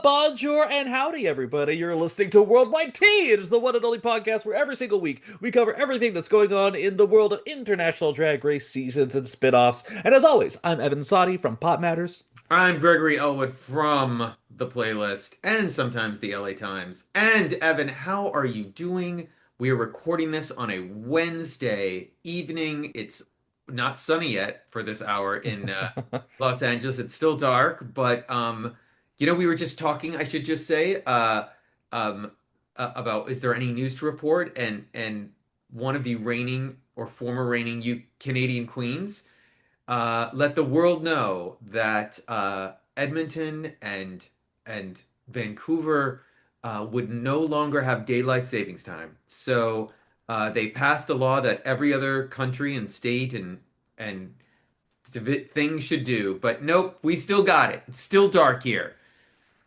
bonjour and howdy, everybody. You're listening to Worldwide Tea. It is the one and only podcast where every single week we cover everything that's going on in the world of international drag race seasons and spin-offs. And as always, I'm Evan Sawdey from Pop Matters. I'm Gregory Ellwood from the playlist and sometimes the LA Times. And Evan, how are you doing? We are recording this on a Wednesday evening. It's not sunny yet for this hour in Los Angeles. It's still dark, but we were just talking, I should just say, um, about is there any news to report? And one of the reigning or former reigning Canadian queens let the world know that Edmonton and Vancouver would no longer have daylight savings time. So they passed the law that every other country and state and thing should do. But nope, we still got it. It's still dark here.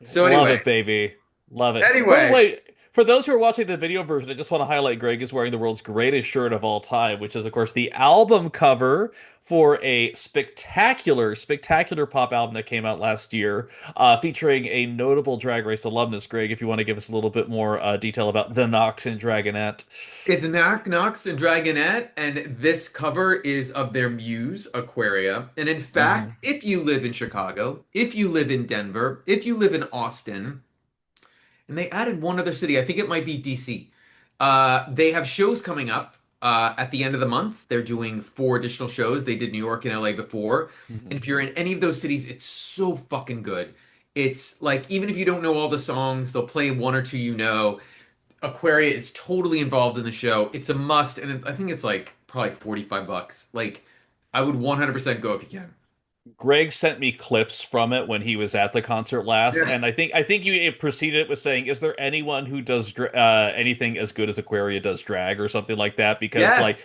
So Love anyway, it, baby. Love it. By the anyway, way, for those who are watching the video version, I just want to highlight Greg is wearing the world's greatest shirt of all time, which is, of course, the album cover for a spectacular, spectacular pop album that came out last year, featuring a notable Drag Race alumnus. Greg, if you want to give us a little bit more detail about the Nox and Dragonette. it's Knox and Dragonette, and this cover is of their muse, Aquaria. And in Mhm. fact, if you live in Chicago, if you live in Denver, if you live in Austin, and they added one other city, I think it might be DC. They have shows coming up at the end of the month. They're doing four additional shows. They did New York and LA before. And Mhm. if you're in any of those cities, it's so fucking good. It's like, even if you don't know all the songs, they'll play one or two you know. Aquaria is totally involved in the show. It's a must, and I think it's like probably 45 bucks. Like, I would 100% go if you can. Greg sent me clips from it when he was at the concert last, Yeah. and I think you it preceded it with saying, "Is there anyone who does anything as good as Aquaria does drag or something like that?" Because Yes. like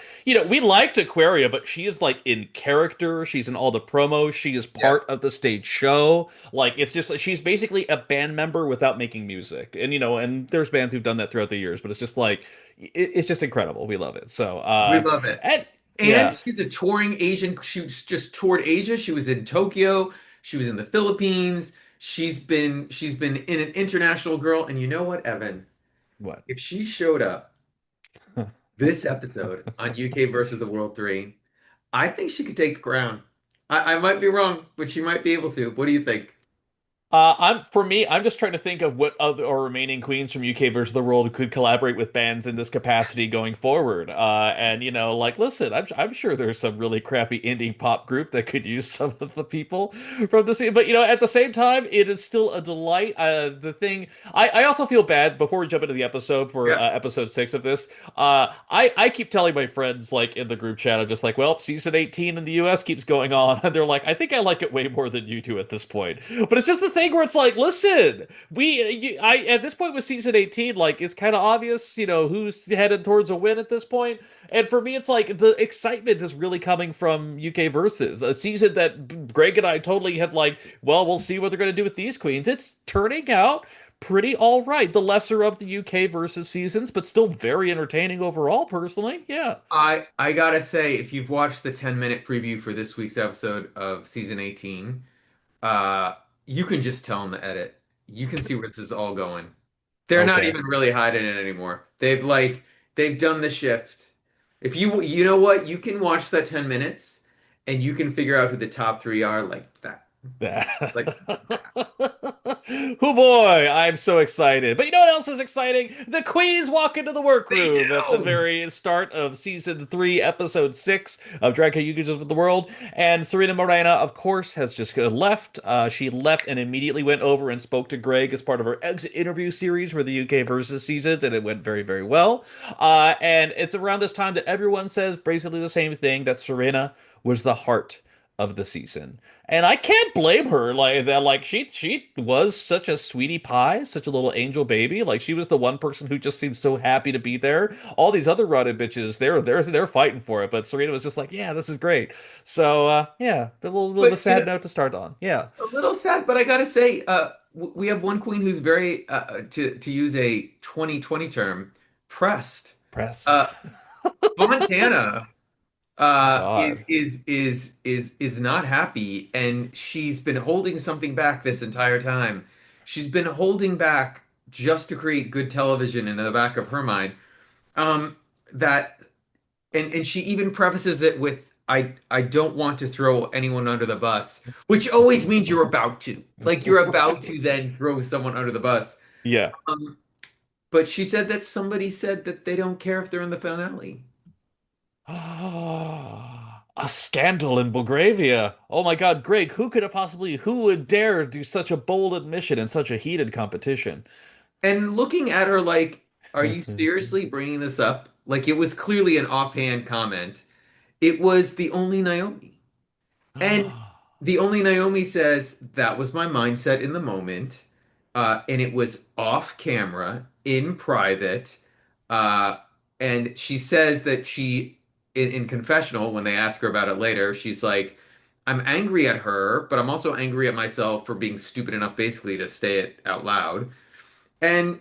we liked Aquaria, but she is like in character. She's in all the promos. She is Yeah. part of the stage show. Like it's just like she's basically a band member without making music. And and there's bands who've done that throughout the years, but it's just like it's just incredible. We love it. So We love it. and And yeah. she's a touring Asian. She just toured Asia. She was in Tokyo. She was in the Philippines. She's been in an international girl. And you know what, Evan? What? If she showed up this episode on UK versus the World 3, I think she could take the crown. I might be wrong, but she might be able to. What do you think? I'm just trying to think of what other or remaining queens from UK versus the world could collaborate with bands in this capacity going forward. And like, listen, I'm sure there's some really crappy indie pop group that could use some of the people from the scene. But at the same time, it is still a delight. The thing, I also feel bad before we jump into the episode for Yeah. episode 6 of this. I keep telling my friends like in the group chat, I'm just like, well, season 18 in the US keeps going on, and they're like, I think I like it way more than you do at this point. But it's just the thing where it's like, listen, I at this point with season 18, like it's kind of obvious, who's headed towards a win at this point. And for me, it's like the excitement is really coming from UK versus a season that Greg and I totally had like, well, we'll see what they're going to do with these queens. It's turning out pretty all right. The lesser of the UK versus seasons, but still very entertaining overall, personally. Yeah. I gotta say, if you've watched the 10-minute preview for this week's episode of season 18, uh, you can just tell in the edit. You can see where this is all going. They're not Okay. even really hiding it anymore. They've done the shift. If you know what, you can watch that 10 minutes and you can figure out who the top three are like that. Like Oh boy, I'm so excited. But you know what else is exciting? The queens walk into the they workroom at the do. very start of season 3, episode 6 of Drag Race UK of the World. And Serena Morena, of course, has just left. She left and immediately went over and spoke to Greg as part of her exit interview series for the UK versus seasons, and it went very, very well. And it's around this time that everyone says basically the same thing, that Serena was the heart of the season. And I can't blame her like that. Like she was such a sweetie pie, such a little angel baby. Like she was the one person who just seemed so happy to be there. All these other rotted bitches, they're fighting for it. But Serena was just like, yeah, this is great. So yeah, a little bit of a But sad note to start on. Yeah. a little sad, but I gotta say, we have one queen who's very, to use a 2020 term, pressed. Pressed. Uh, Fontana Oh is God. is not happy, and she's been holding something back this entire time. she's been holding back just to create good television in the back of her mind. Um, that and she even prefaces it with I don't want to throw anyone under the bus, which always means you're about to. Like you're about to then throw someone under the bus. Yeah. Um, but she said that somebody said that they don't care if they're in the finale. A scandal in Belgravia. Oh my God, Greg, who would dare do such a bold admission in such a heated competition? And looking at her like, are you seriously bringing this up? Like it was clearly an offhand comment. It was the only Naomi. And the only Naomi says that was my mindset in the moment, and it was off camera, in private. Uh, and she says that in confessional, when they ask her about it later, she's like, "I'm angry at her, but I'm also angry at myself for being stupid enough, basically, to say it out loud." And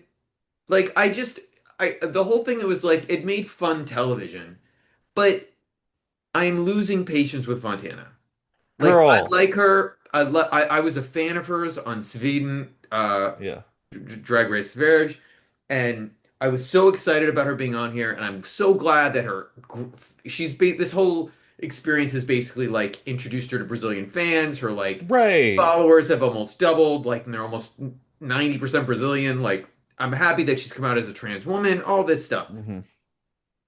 like, the whole thing, it was like it made fun television, but I'm losing patience with Fontana. Like I Girl. like her. I was a fan of hers on Sweden, Yeah. Drag Race Sverige, and I was so excited about her being on here, and I'm so glad that this whole experience has basically like introduced her to Brazilian fans. Her like Right. followers have almost doubled, like and they're almost 90% Brazilian. Like I'm happy that she's come out as a trans woman, all this stuff. Hmm.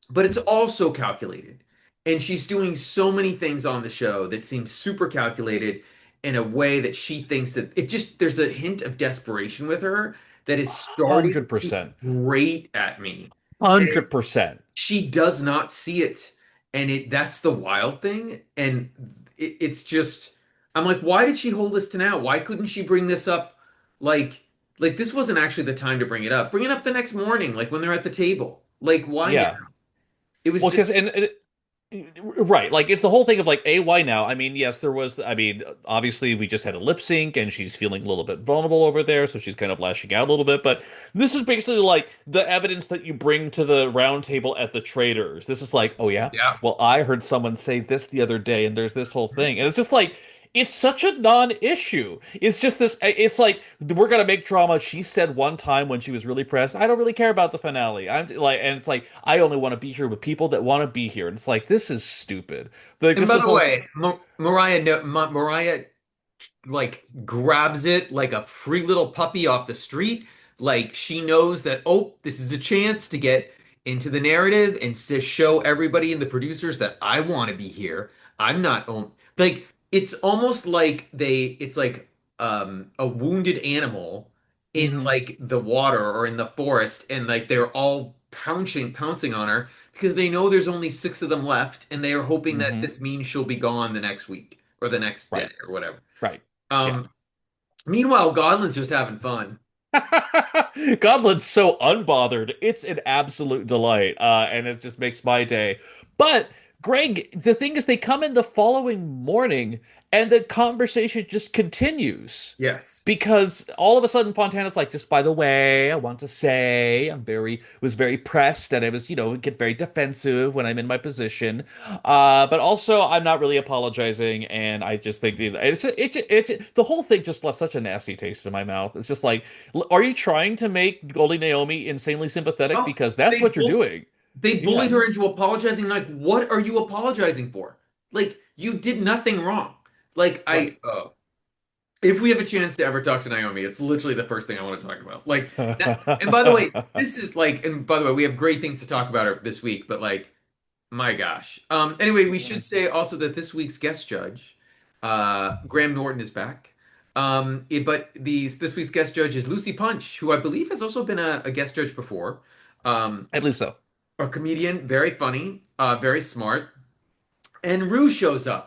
But it's also calculated. And she's doing so many things on the show that seem super calculated in a way that she thinks that there's a hint of desperation with her that is starting to 100%. grate at me. And 100%. she does not see it. And that's the wild thing. And it's just, I'm like, why did she hold this to now? Why couldn't she bring this up like, like this wasn't actually the time to bring it up. Bring it up the next morning, like when they're at the table. Like, why now? Yeah. It was Well, just because right, like it's the whole thing of like, why now? I mean, yes, there was. I mean, obviously, we just had a lip sync, and she's feeling a little bit vulnerable over there, so she's kind of lashing out a little bit. But this is basically like the evidence that you bring to the round table at the traders. This is like, oh yeah, yeah. well, I heard someone say this the other day, and there's this whole thing, and it's just like. It's such a non-issue. It's just this. It's like we're gonna make drama. She said one time when she was really pressed, "I don't really care about the finale." I'm like, and it's like I only want to be here with people that want to be here. And it's like this is stupid. Like And this by is the whole. way, Mariah, no, Mariah like grabs it like a free little puppy off the street. Like she knows that, oh, this is a chance to get into the narrative and to show everybody and the producers that I want to be here. I'm not like it's almost like it's like a wounded animal in Hmm. like the water or in the forest and like they're all pouncing on her because they know there's only six of them left and they are hoping that Hmm. this means she'll be gone the next week or the next day Right. or whatever. Right. Yeah. Um, Meanwhile, Gawdland's just having fun. Goblin's so unbothered. It's an absolute delight. And it just makes my day. But Greg, the thing is they come in the following morning and the conversation just continues. Yes. Because all of a sudden Fontana's like, just by the way, I want to say was very pressed and I was, get very defensive when I'm in my position. But also I'm not really apologizing and I just think the whole thing just left such a nasty taste in my mouth. It's just like, are you trying to make Only Naomi insanely sympathetic? Oh, Because that's they what you're bull doing. they bullied Yeah, her into apologizing. Like, what are you apologizing for? Like, you did nothing wrong. Like, right. if we have a chance to ever talk to Naomi, it's literally the first thing I want to talk about. Like that. And by the way, we have great things to talk about her this week, but like, my gosh. Anyway, we should say also that this week's guest judge, Graham Norton is back. But this week's guest judge is Lucy Punch, who I believe has also been a guest judge before. Um, I believe so. a comedian, very funny, very smart. And Rue shows up.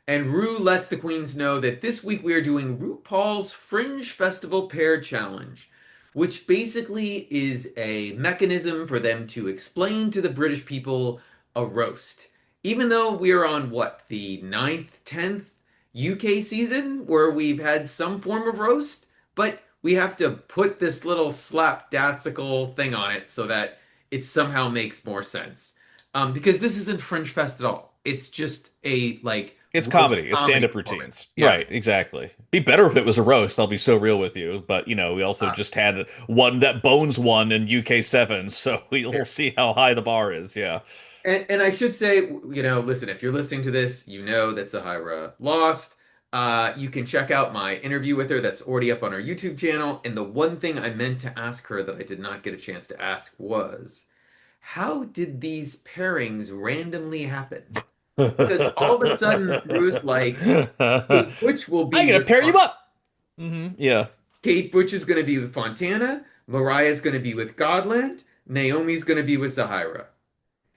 And Rue lets the queens know that this week we are doing RuPaul's Fringe Festival Pair Challenge, which basically is a mechanism for them to explain to the British people a roast. Even though we are on what, the ninth, 10th UK season where we've had some form of roast, but we have to put this little slapdastical thing on it so that it somehow makes more sense. Because this isn't Fringe Fest at all. It's just a like It's roast comedy. It's comedy stand-up performance. routines. Yeah. Right, exactly. Be better if it was a roast, I'll be so real with you. But, we also Uh, just had one that Bones won in UK7, so yeah. we'll see how high the bar is. Yeah. And I should say, listen, if you're listening to this, you know that Zahirah lost. You can check out my interview with her that's already up on our YouTube channel. And the one thing I meant to ask her that I did not get a chance to ask was, how did these pairings randomly happen? Because all of a sudden, Rue's like, Kate Butch will I'm be gonna with pair you up. Yeah. Kate Butch is going to be with Fontana. Mariah's going to be with Gawdland. Naomi's going to be with Zahirah.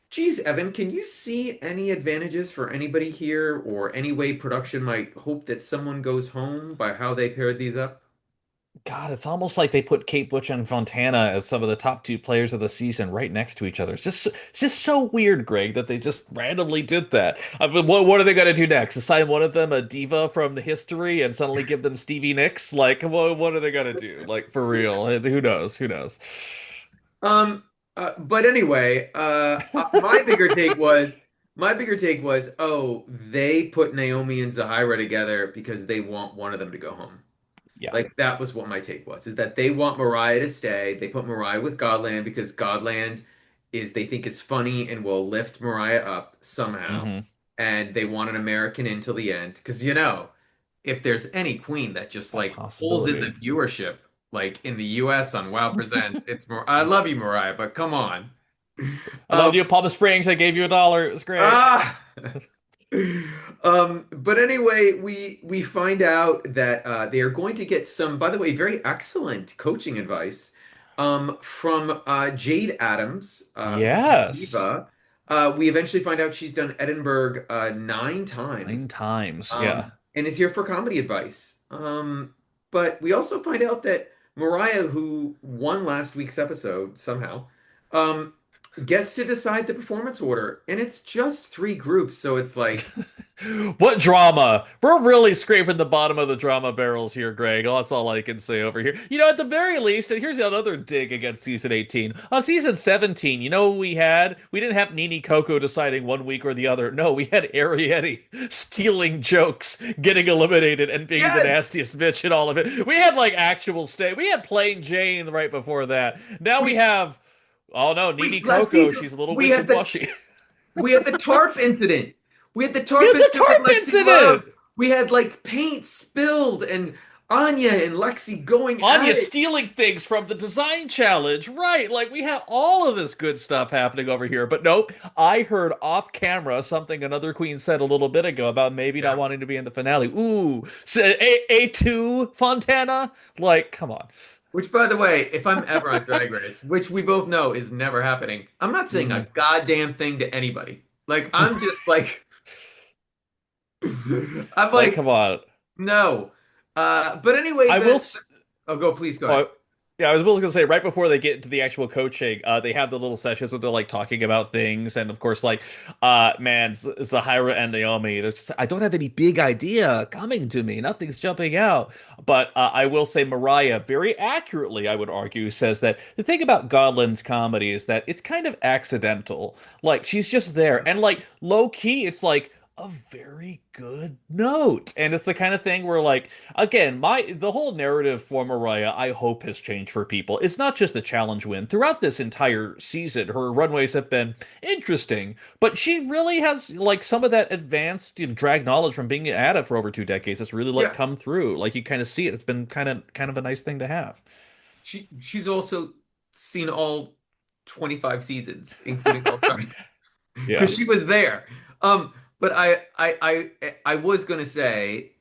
Geez, Evan, can you see any advantages for anybody here or any way production might hope that someone goes home by how they paired these up? God, it's almost like they put Kate Butch and Fontana as some of the top two players of the season right next to each other. It's just so weird, Greg, that they just randomly did that. I mean, what are they going to do next? Assign one of them a diva from the history and suddenly give them Stevie Nicks? Like, what are they going to do? Like, for real? Who knows? Who knows? Um, but anyway, my bigger take was, oh, they put Naomi and Zahirah together because they want one of them to go home. Yeah. Like that was what my take was, is that they want Mariah to stay. They put Mariah with Gawdland because Gawdland is they think is funny and will lift Mariah up somehow. Hmm. And they want an American in till the end. Because if there's any queen that just A like pulls in the possibility. viewership, like in the US on WoW Presents, I love you, Mariah, but come on. I loved Um, you at Palm Springs. I gave you $1. It was great. ah but anyway, we find out that they are going to get some, by the way, very excellent coaching advice from Jade Adams, who's a Yes. diva. We eventually find out she's done Edinburgh 9 times, 9 times. Yeah. and is here for comedy advice. But we also find out that Mariah, who won last week's episode somehow, um, gets to decide the performance order, and it's just three groups, so it's like. What drama? We're really scraping the bottom of the drama barrels here, Greg. That's all I can say over here. At the very least, and here's another dig against season 18. On season 17, we had? We didn't have Nini Coco deciding one week or the other. No, we had Arietti stealing jokes, getting eliminated, and being the Yes, nastiest bitch in all of it. We had like actual stay. We had Plain Jane right before that. Now we we have, oh no, we Nini last Coco. season She's a little we had the wishy-washy. we had the tarp incident. We had the We tarp had the incident with tarp Lexi Love. incident. We had like paint spilled and Anya and Lexi going Anya at it. stealing things from the design challenge. Right. Like we have all of this good stuff happening over here. But nope, I heard off camera something another queen said a little bit ago about maybe not Yeah. wanting to be in the finale. Ooh, A2 Fontana? Like, come on. Which, by the way, if I'm ever on Drag Race, which we both know is never happening, I'm not saying a Mhm. goddamn thing to anybody. Like I'm just like I'm Like, like come on. no. But anyway, I will. oh, go please go ahead. Oh, yeah, I was going to say right before they get into the actual coaching, they have the little sessions where they're like talking about things, and of course, like, man, Zahirah and Naomi, they're just, I don't have any big idea coming to me. Nothing's jumping out. But I will say, Mariah, very accurately, I would argue, says that the thing about Gawdland's comedy is that it's kind of accidental. Like she's just there, and like low key, it's like a very good note. And it's the kind of thing where like again, the whole narrative for Mariah, I hope has changed for people. It's not just the challenge win. Throughout this entire season, her runways have been interesting, but she really has like some of that advanced, drag knowledge from being at it for over 2 decades. It's really like Yeah. come through. Like you kind of see it. It's been kind of a nice thing to have. She's also seen all 25 seasons, including all stars, Yeah. because she was there. But I was gonna say,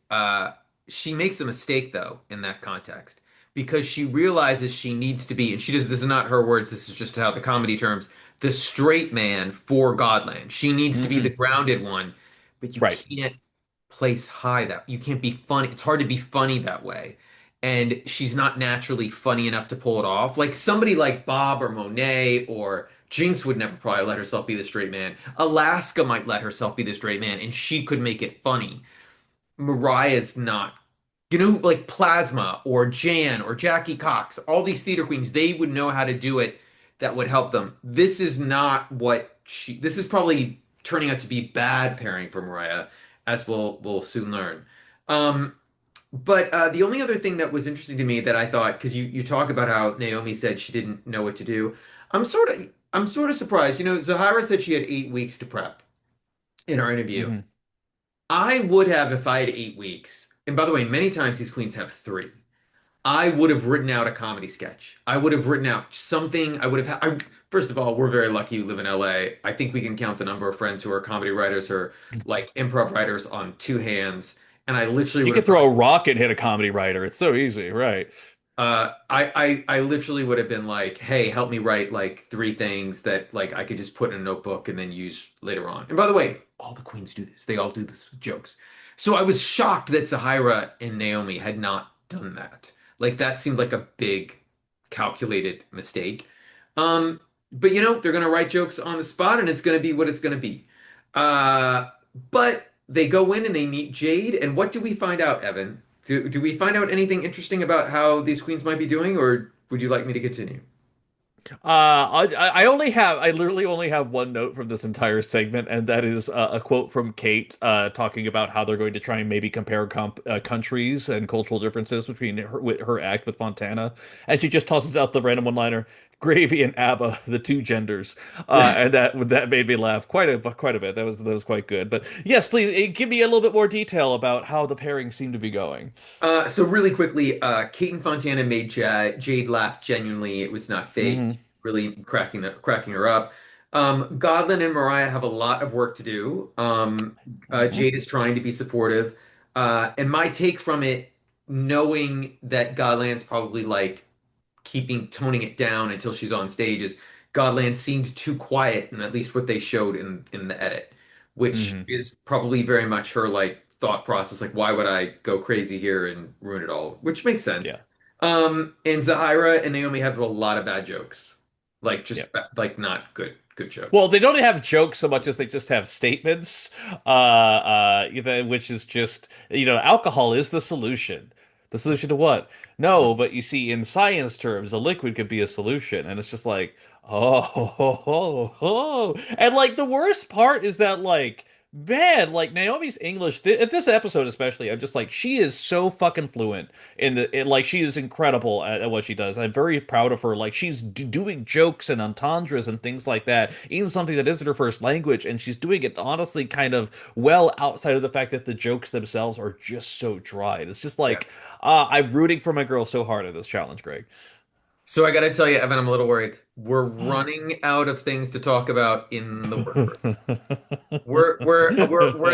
she makes a mistake though in that context because she realizes she needs to be, and she does. This is not her words. This is just how the comedy terms, the straight man for Gawdland. She needs to be the Hmm. grounded one, but you Right. can't place high that you can't be funny. It's hard to be funny that way. And she's not naturally funny enough to pull it off. Like somebody like Bob or Monet or Jinx would never probably let herself be the straight man. Alaska might let herself be the straight man, and she could make it funny. Mariah's not. Like Plasma or Jan or Jackie Cox, all these theater queens, they would know how to do it that would help them. This is not what this is probably turning out to be bad pairing for Mariah. as we'll soon learn. Um, but the only other thing that was interesting to me that I thought, because you talk about how Naomi said she didn't know what to do, I'm sort of surprised. You know, Zahirah said she had 8 weeks to prep in our interview. Hmm. I would have if I had 8 weeks. And by the way, many times these queens have three. I would have written out a comedy sketch. I would have written out something. I would have. First of all, we're very lucky we live in LA. I think we can count the number of friends who are comedy writers or like improv writers on two hands. And I literally You would could have throw thought, a rock and hit a comedy writer. It's so easy, right? I literally would have been like, hey, help me write like three things that like I could just put in a notebook and then use later on. And by the way, all the queens do this. They all do this with jokes. So I was shocked that Zahirah and Naomi had not done that. Like that seemed like a big calculated mistake. Um, but you know, they're gonna write jokes on the spot and it's gonna be what it's gonna be. Uh, but they go in and they meet Jade, and what do we find out, Evan? Do we find out anything interesting about how these queens might be doing, or would you like me to continue? I literally only have one note from this entire segment, and that is a quote from Kate, talking about how they're going to try and maybe compare countries and cultural differences between her act with Fontana, and she just tosses out the random one-liner, "Gravy and ABBA, the two genders," and that made me laugh quite a bit. That was quite good. But yes, please give me a little bit more detail about how the pairings seem to be going. So really quickly, Kate and Fontana made Jade laugh genuinely. It was not fake. Hmm. Really cracking her up. Gawdland and Mariah have a lot of work to do. Hmm. Jade is trying to be supportive. And my take from it, knowing that Gawdland's probably like toning it down until she's on stage, is Gawdland seemed too quiet, and at least what they showed in the edit, which Hmm. is probably very much her like thought process, like why would I go crazy here and ruin it all, which makes sense. Yeah. And Zahirah and Naomi have a lot of bad jokes, like Yeah. just like not good jokes. Well, they don't have jokes so much as they just have statements, which is just, alcohol is the solution. The solution to what? No, but you see, in science terms, a liquid could be a solution, and it's just like, oh, ho, ho, ho. And like the worst part is that man, like Naomi's English at this episode especially, I'm just like, she is so fucking fluent like she is incredible at what she does. I'm very proud of her. Like she's doing jokes and entendres and things like that, even something that isn't her first language, and she's doing it honestly kind of well outside of the fact that the jokes themselves are just so dry. And it's just Yeah. like I'm rooting for my girl so hard at this challenge, Greg. So I gotta tell you, Evan, I'm a little worried. We're running out of things to talk about in the workroom. We're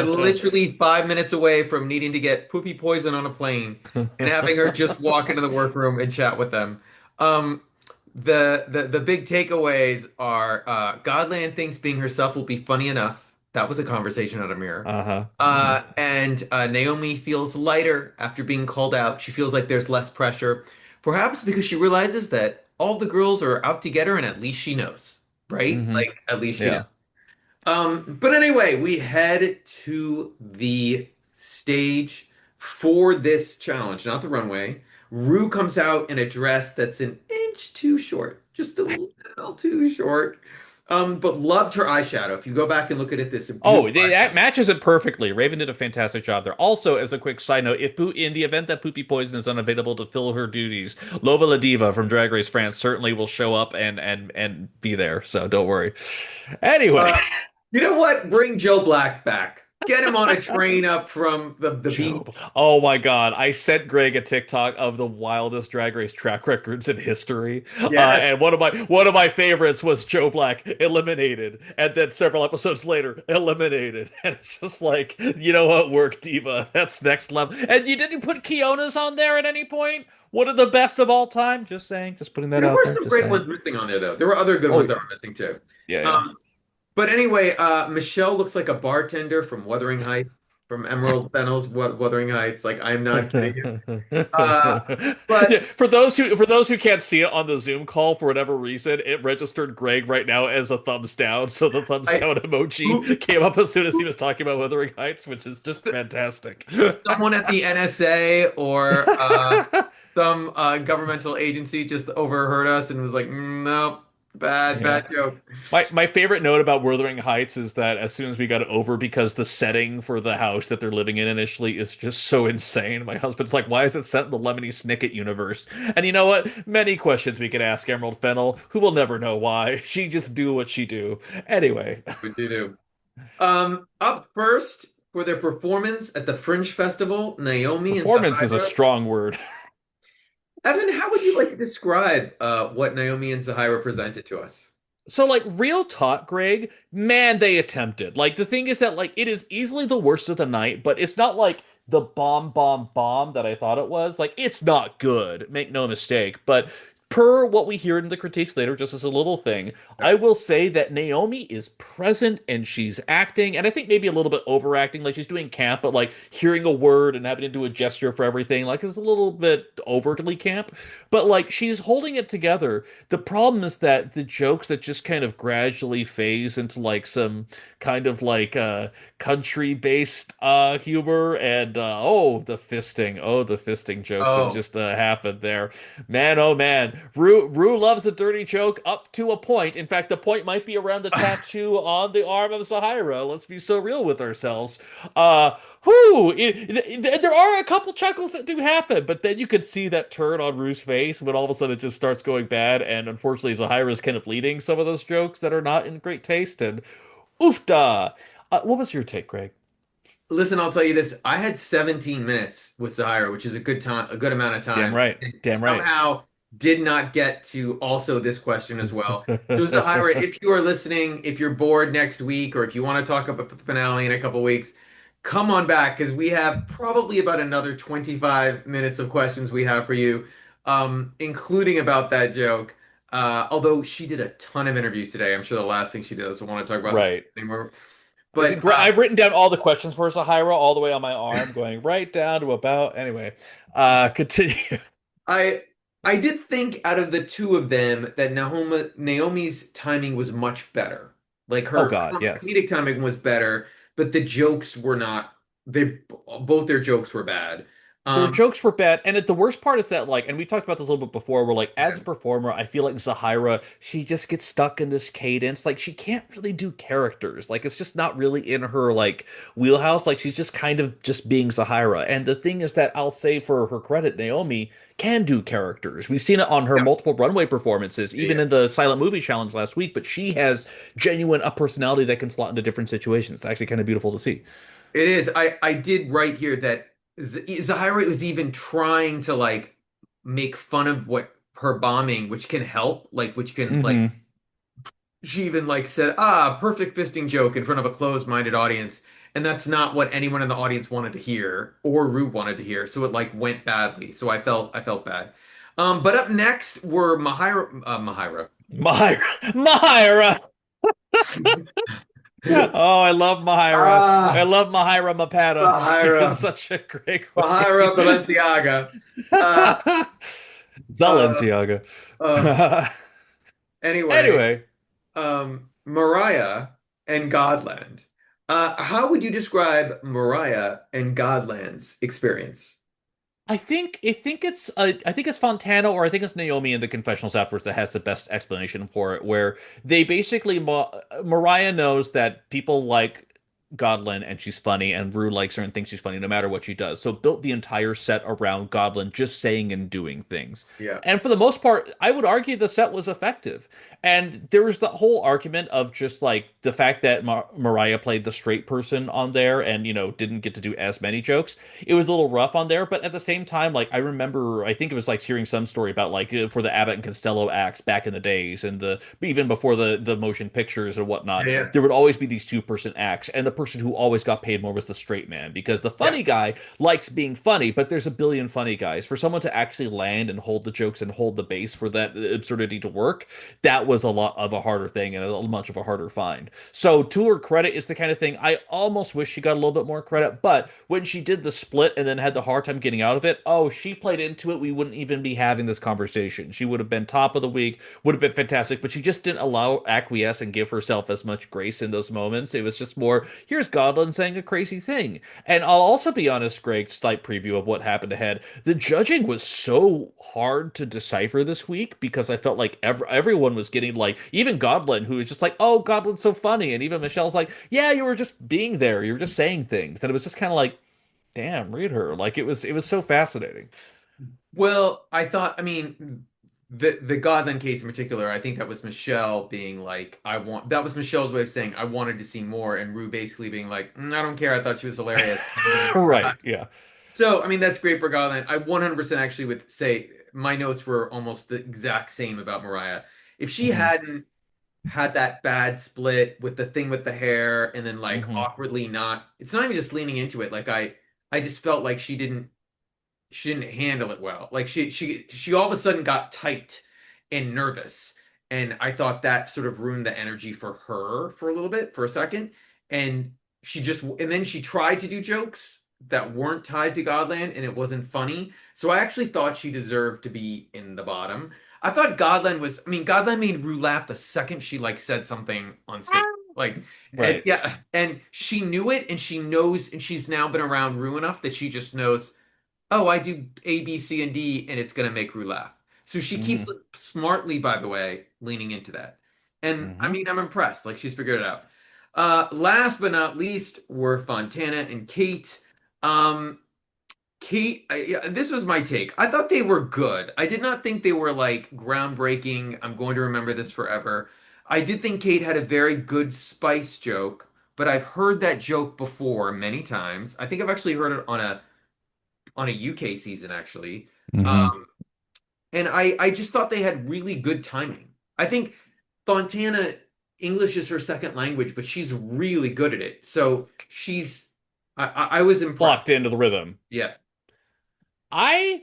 literally 5 minutes away from needing to get Poopy Poison on a plane and having her just walk into the workroom and chat with them. Um, the big takeaways are Gawdland thinks being herself will be funny enough. That was a conversation out of mirror. Uh-huh. Hmm. And Naomi feels lighter after being called out. She feels like there's less pressure, perhaps because she realizes that all the girls are out to get her, and at least she knows, right? Hmm. Like at least she knows. Yeah. But anyway, we head to the stage for this challenge, not the runway. Rue comes out in a dress that's an inch too short, just a little too short. But loved her eyeshadow. If you go back and look at it, this is a Oh, beautiful that eyeshadow. matches it perfectly. Raven did a fantastic job there. Also, as a quick side note, in the event that Poopy Poison is unavailable to fill her duties, Lova La Diva from Drag Race France certainly will show up and be there. So don't worry. Anyway, Uh, you know what? Bring Joe Black back. Get him on a train up from the Job. beach. Oh my God. I sent Greg a TikTok of the wildest Drag Race track records in history. Yes. And one of my favorites was Joe Black eliminated. And then several episodes later, eliminated. And it's just like, you know what, work, Diva. That's next level. And you didn't put Kiona's on there at any point? One of the best of all time. Just saying, just putting that There out were there. some Just great saying. ones missing on there, though. There were other good Oh ones yeah. that were missing too. Yeah, yeah. Um, but anyway, Michelle looks like a bartender from Wuthering Heights, from Emerald Fennell's Wuthering Heights. Like, I'm not kidding you. Uh, Yeah, but for those who can't see it on the Zoom call for whatever reason, it registered Greg right now as a thumbs down. So the thumbs I down who, emoji came up as soon as he who was talking about Wuthering Heights, which is just fantastic. someone at the NSA or some governmental agency just overheard us and was like, no, Bad, Yeah. bad joke. My favorite note about Wuthering Heights is that as soon as we got it over, because the setting for the house that they're living in initially is just so insane. My husband's like, "Why is it set in the Lemony Snicket universe?" And you know what? Many questions we could ask Emerald Fennel, who will never know why. She just do what she do. Anyway, What do you do? Up first for their performance at the Fringe Festival, Naomi and performance is a Zahirah. strong word. Evan, how would you like to describe what Naomi and Zahirah presented to us? So, like, real talk, Greg, man, they attempted. Like, the thing is that, like, it is easily the worst of the night, but it's not like the bomb that I thought it was. Like, it's not good, make no mistake. But per what we hear in the critiques later, just as a little thing, I will say that Naomi is present and she's acting, and I think maybe a little bit overacting. Like, she's doing camp, but like hearing a word and having to do a gesture for everything, like, it's a little bit overtly camp. But like, she's holding it together. The problem is that the jokes that just kind of gradually phase into like some kind of like country based humor and oh the fisting jokes that Oh, just happened there. Man, oh man. Rue loves a dirty joke up to a point. In fact, the point might be around the tattoo on the arm of Zahirah. Let's be so real with ourselves. There are a couple chuckles that do happen, but then you could see that turn on Rue's face when all of a sudden it just starts going bad, and unfortunately Zahira is kind of leading some of those jokes that are not in great taste, and oofda. What was your take, Greg? listen, I'll tell you this. I had 17 minutes with Zahirah, which is a good time, a good amount of Damn time. right. And Damn right. somehow did not get to also this question as well. So Zahirah, if you are listening, if you're bored next week, or if you want to talk about the finale in a couple weeks, come on back because we have probably about another 25 minutes of questions we have for you, including about that joke. Although she did a ton of interviews today, I'm sure the last thing she does want to talk about this Right. anymore. But I've written down all the questions for Zahira all the way on my arm, going right down to about. Anyway, continue. I I did think out of the two of them that Naomi's timing was much better. Like Oh her God, yes. comedic timing was better, but the jokes were not. They both their jokes were bad. Their Um, jokes were bad, and the worst part is that, like, and we talked about this a little bit before, where like as a performer, I feel like Zahira, she just gets stuck in this cadence. Like she can't really do characters. Like it's just not really in her like wheelhouse. Like she's just kind of just being Zahira. And the thing is that I'll say for her credit, Naomi can do characters. We've seen it on her yeah, multiple runway performances, even yeah, in the silent movie challenge last week. But she has genuine a personality that can slot into different situations. It's actually kind of beautiful to see. it is. I did write here that Zahira was even trying to like make fun of what her bombing, which can help, like which can like Hmm. she even like said, perfect fisting joke in front of a closed-minded audience. And that's not what anyone in the audience wanted to hear or Rue wanted to hear. So it like went badly. So I felt bad. But up next were Mahira. Myra, Myra. Oh, I love Mahira. I Ah, love Mahira Mapata. She is Mahira. such a great Mahira queen. Balenciaga. Uh, uh, Balenciaga. uh, anyway, Anyway, Mariah and Gawdland. How would you describe Mariah and Gawdland's experience? I think it's Fontana or I think it's Naomi in the confessionals afterwards that has the best explanation for it, where they basically Mariah knows that people like Gawdland and she's funny, and Rue likes her and thinks she's funny no matter what she does. So built the entire set around Gawdland just saying and doing things. Yeah. And for the most part, I would argue the set was effective. And there was the whole argument of just like the fact that Mariah played the straight person on there and, didn't get to do as many jokes. It was a little rough on there, but at the same time, like I remember, I think it was like hearing some story about like for the Abbott and Costello acts back in the days, and the even before the motion pictures and whatnot, Yeah. there would always be these two-person acts, and the person who always got paid more was the straight man because the Yeah. funny guy likes being funny, but there's a billion funny guys. For someone to actually land and hold the jokes and hold the base for that absurdity to work, that was a lot of a harder thing and a much of a harder find. So to her credit, is the kind of thing I almost wish she got a little bit more credit, but when she did the split and then had the hard time getting out of it, oh, she played into it. We wouldn't even be having this conversation. She would have been top of the week, would have been fantastic, but she just didn't allow acquiesce and give herself as much grace in those moments. It was just more, here's Gawdland saying a crazy thing. And I'll also be honest, Greg, slight preview of what happened ahead. The judging was so hard to decipher this week because I felt like everyone was getting like, even Gawdland, who was just like, oh, Gawdland's so funny. And even Michelle's like, yeah, you were just being there. You were just saying things. And it was just kind of like, damn, read her. Like it was so fascinating. Well, I mean, the Godland case in particular, I think that was Michelle being like, that was Michelle's way of saying I wanted to see more, and Rue basically being like, I don't care, I thought she was hilarious. I'm gonna cry." Right. Yeah. So, I mean, that's great for Godland. I 100% actually would say my notes were almost the exact same about Mariah. If she Hmm. hadn't had that bad split with the thing with the hair and then like Hmm. awkwardly not, it's not even just leaning into it. Like I just felt like she didn't handle it well. Like she all of a sudden got tight and nervous. And I thought that sort of ruined the energy for her for a little bit, for a second. And and then she tried to do jokes that weren't tied to Godland and it wasn't funny. So I actually thought she deserved to be in the bottom. I thought Godland made Rue laugh the second she like said something on stage. Like, and Right. yeah, and she knew it and she knows, and she's now been around Rue enough that she just knows, oh, I do A, B, C, and D, and it's gonna make Rue laugh. So she keeps Hmm. smartly, by the way, leaning into that. And I Hmm. mean, I'm impressed. Like she's figured it out. Last but not least were Fontana and Kate. Um, yeah, this was my take. I thought they were good. I did not think they were like groundbreaking. I'm going to remember this forever. I did think Kate had a very good spice joke, but I've heard that joke before many times. I think I've actually heard it on a UK season actually. Hmm. Um, and I just thought they had really good timing. I think Fontana English is her second language, but she's really good at it. So I was impressed. Locked into the rhythm. Yeah. I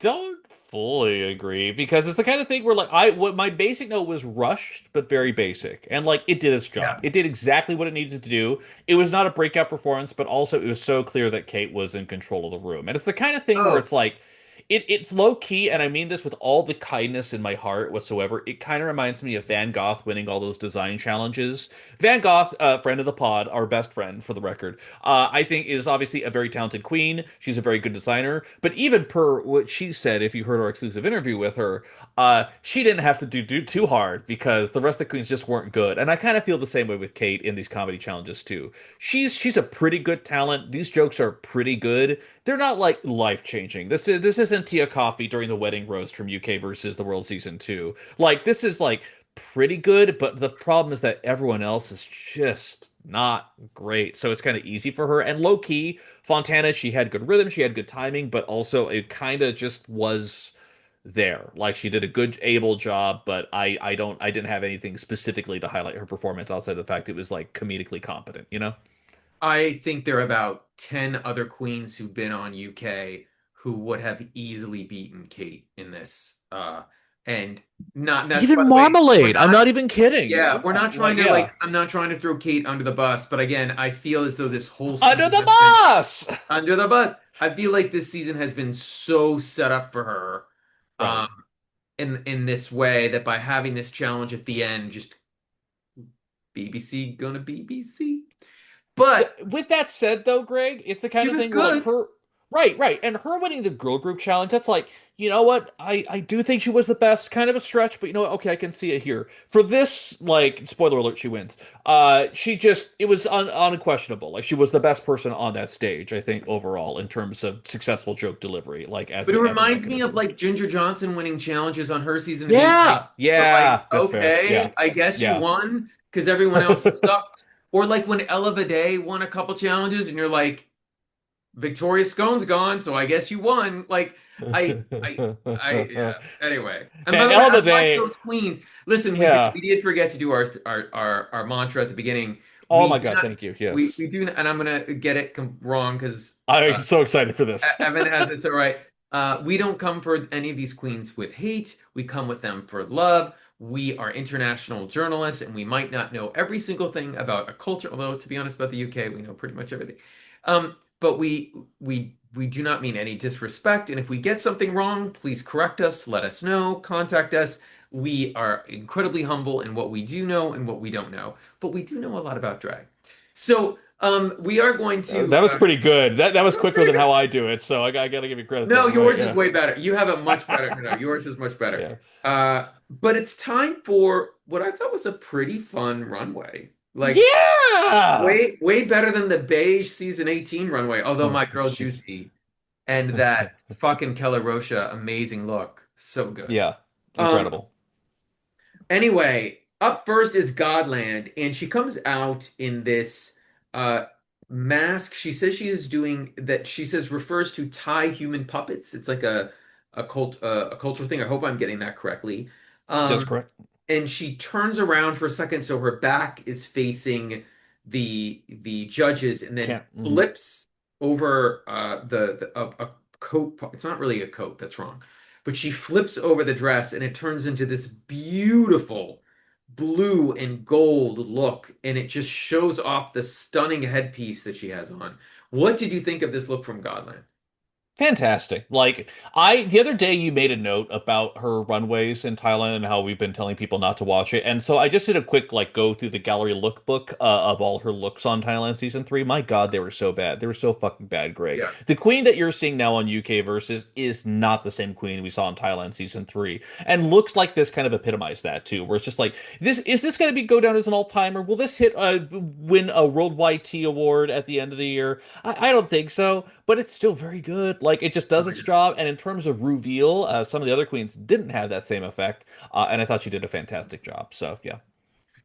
don't fully agree because it's the kind of thing where like I what my basic note was rushed but very basic and like it did its job. Yeah. It did exactly what it needed to do. It was not a breakout performance, but also it was so clear that Kate was in control of the room. And it's the kind of thing where Oh, it's like it's low key, and I mean this with all the kindness in my heart whatsoever. It kind of reminds me of Van Gogh winning all those design challenges. Van Gogh, friend of the pod, our best friend for the record, I think is obviously a very talented queen. She's a very good designer. But even per what she said, if you heard our exclusive interview with her, she didn't have to do too hard because the rest of the queens just weren't good. And I kind of feel the same way with Kate in these comedy challenges too. She's a pretty good talent. These jokes are pretty good. They're not like life changing. This isn't Tia Coffee during the wedding roast from UK versus the World Season 2. Like this is like pretty good, but the problem is that everyone else is just not great. So it's kind of easy for her. And low key, Fontana, she had good rhythm, she had good timing, but also it kind of just was there. Like she did a good able job, but I didn't have anything specifically to highlight her performance outside the fact it was like comedically competent, you know? I think there are about 10 other queens who've been on UK who would have easily beaten Kate in this. And not that's Even by the way, we're Marmalade. I'm not not even kidding. yeah, we're not trying Like to yeah. I'm not trying to throw Kate under the bus, but again, I feel as though this whole Under season the has been bus. under the bus. I feel like this season has been so set up for her, um, Right. in this way that by having this challenge at the end, just BBC gonna BBC. But With that said, though, Greg, it's the she kind of was thing where like good. her, right, and her winning the girl group challenge. That's like, you know what? I do think she was the best. Kind of a stretch, but you know what? Okay, I can see it here. For this, like, spoiler alert, she wins. She just it was unquestionable. Like she was the best person on that stage. I think overall in terms of successful joke delivery, like But it as a reminds me of mechanism. like Ginger Johnson winning challenges on her season and being like, Yeah, but like, yeah, that's fair. Yeah, okay, I guess you yeah. won because everyone else sucked. Or like when Ella Vidae won a couple challenges and you're like, Victoria Scone's gone, so I guess you won. Like yeah. Anyway, and by Man, the way, Ella I the watched Day. those queens. Listen, Yeah. we did forget to do our mantra at the beginning. Oh We my do God, not thank you. Yes. we do, and I'm gonna get it wrong because I'm so excited for this. Evan has it so right. We don't come for any of these queens with hate. We come with them for love. We are international journalists, and we might not know every single thing about a culture. Although, to be honest, about the UK, we know pretty much everything. But we do not mean any disrespect. And if we get something wrong, please correct us. Let us know. Contact us. We are incredibly humble in what we do know and what we don't know. But we do know a lot about drag. So We are going to That was pretty good. That was that was quicker pretty than how good. I do it, so I gotta give you credit No, there. Right? yours is Yeah, way better. You have a much better. No, yours is much better. yeah, But it's time for what I thought was a pretty fun runway. Like yeah. way better than the beige season 18 runway. Although Oh, my girl jeez. Juicy and that fucking Keller Rocha amazing look, so good. Yeah, Um, incredible. Anyway, up first is Gawdland, and she comes out in this uh mask. She says she is doing that. She says refers to Thai human puppets. It's like a cultural thing. I hope I'm getting that correctly. That's Um, correct. and she turns around for a second, so her back is facing the judges, and then Can't. Mhm. flips over a coat. It's not really a coat. That's wrong. But she flips over the dress, and it turns into this beautiful blue and gold look, and it just shows off the stunning headpiece that she has on. What did you think of this look from Godland? Fantastic. Like the other day you made a note about her runways in Thailand and how we've been telling people not to watch it. And so I just did a quick like go through the gallery lookbook of all her looks on Thailand season 3. My God, they were so bad. They were so fucking bad, Greg. Yeah. The queen that you're seeing now on UK Versus is not the same queen we saw in Thailand season 3. And looks like this kind of epitomized that too, where it's just like this going to be go down as an all-timer? Will this hit win a worldwide T award at the end of the year? I don't think so, but it's still very good. Like it just does its job. And in terms of RuVeal, some of the other queens didn't have that same effect, and I thought she did a fantastic job. So yeah.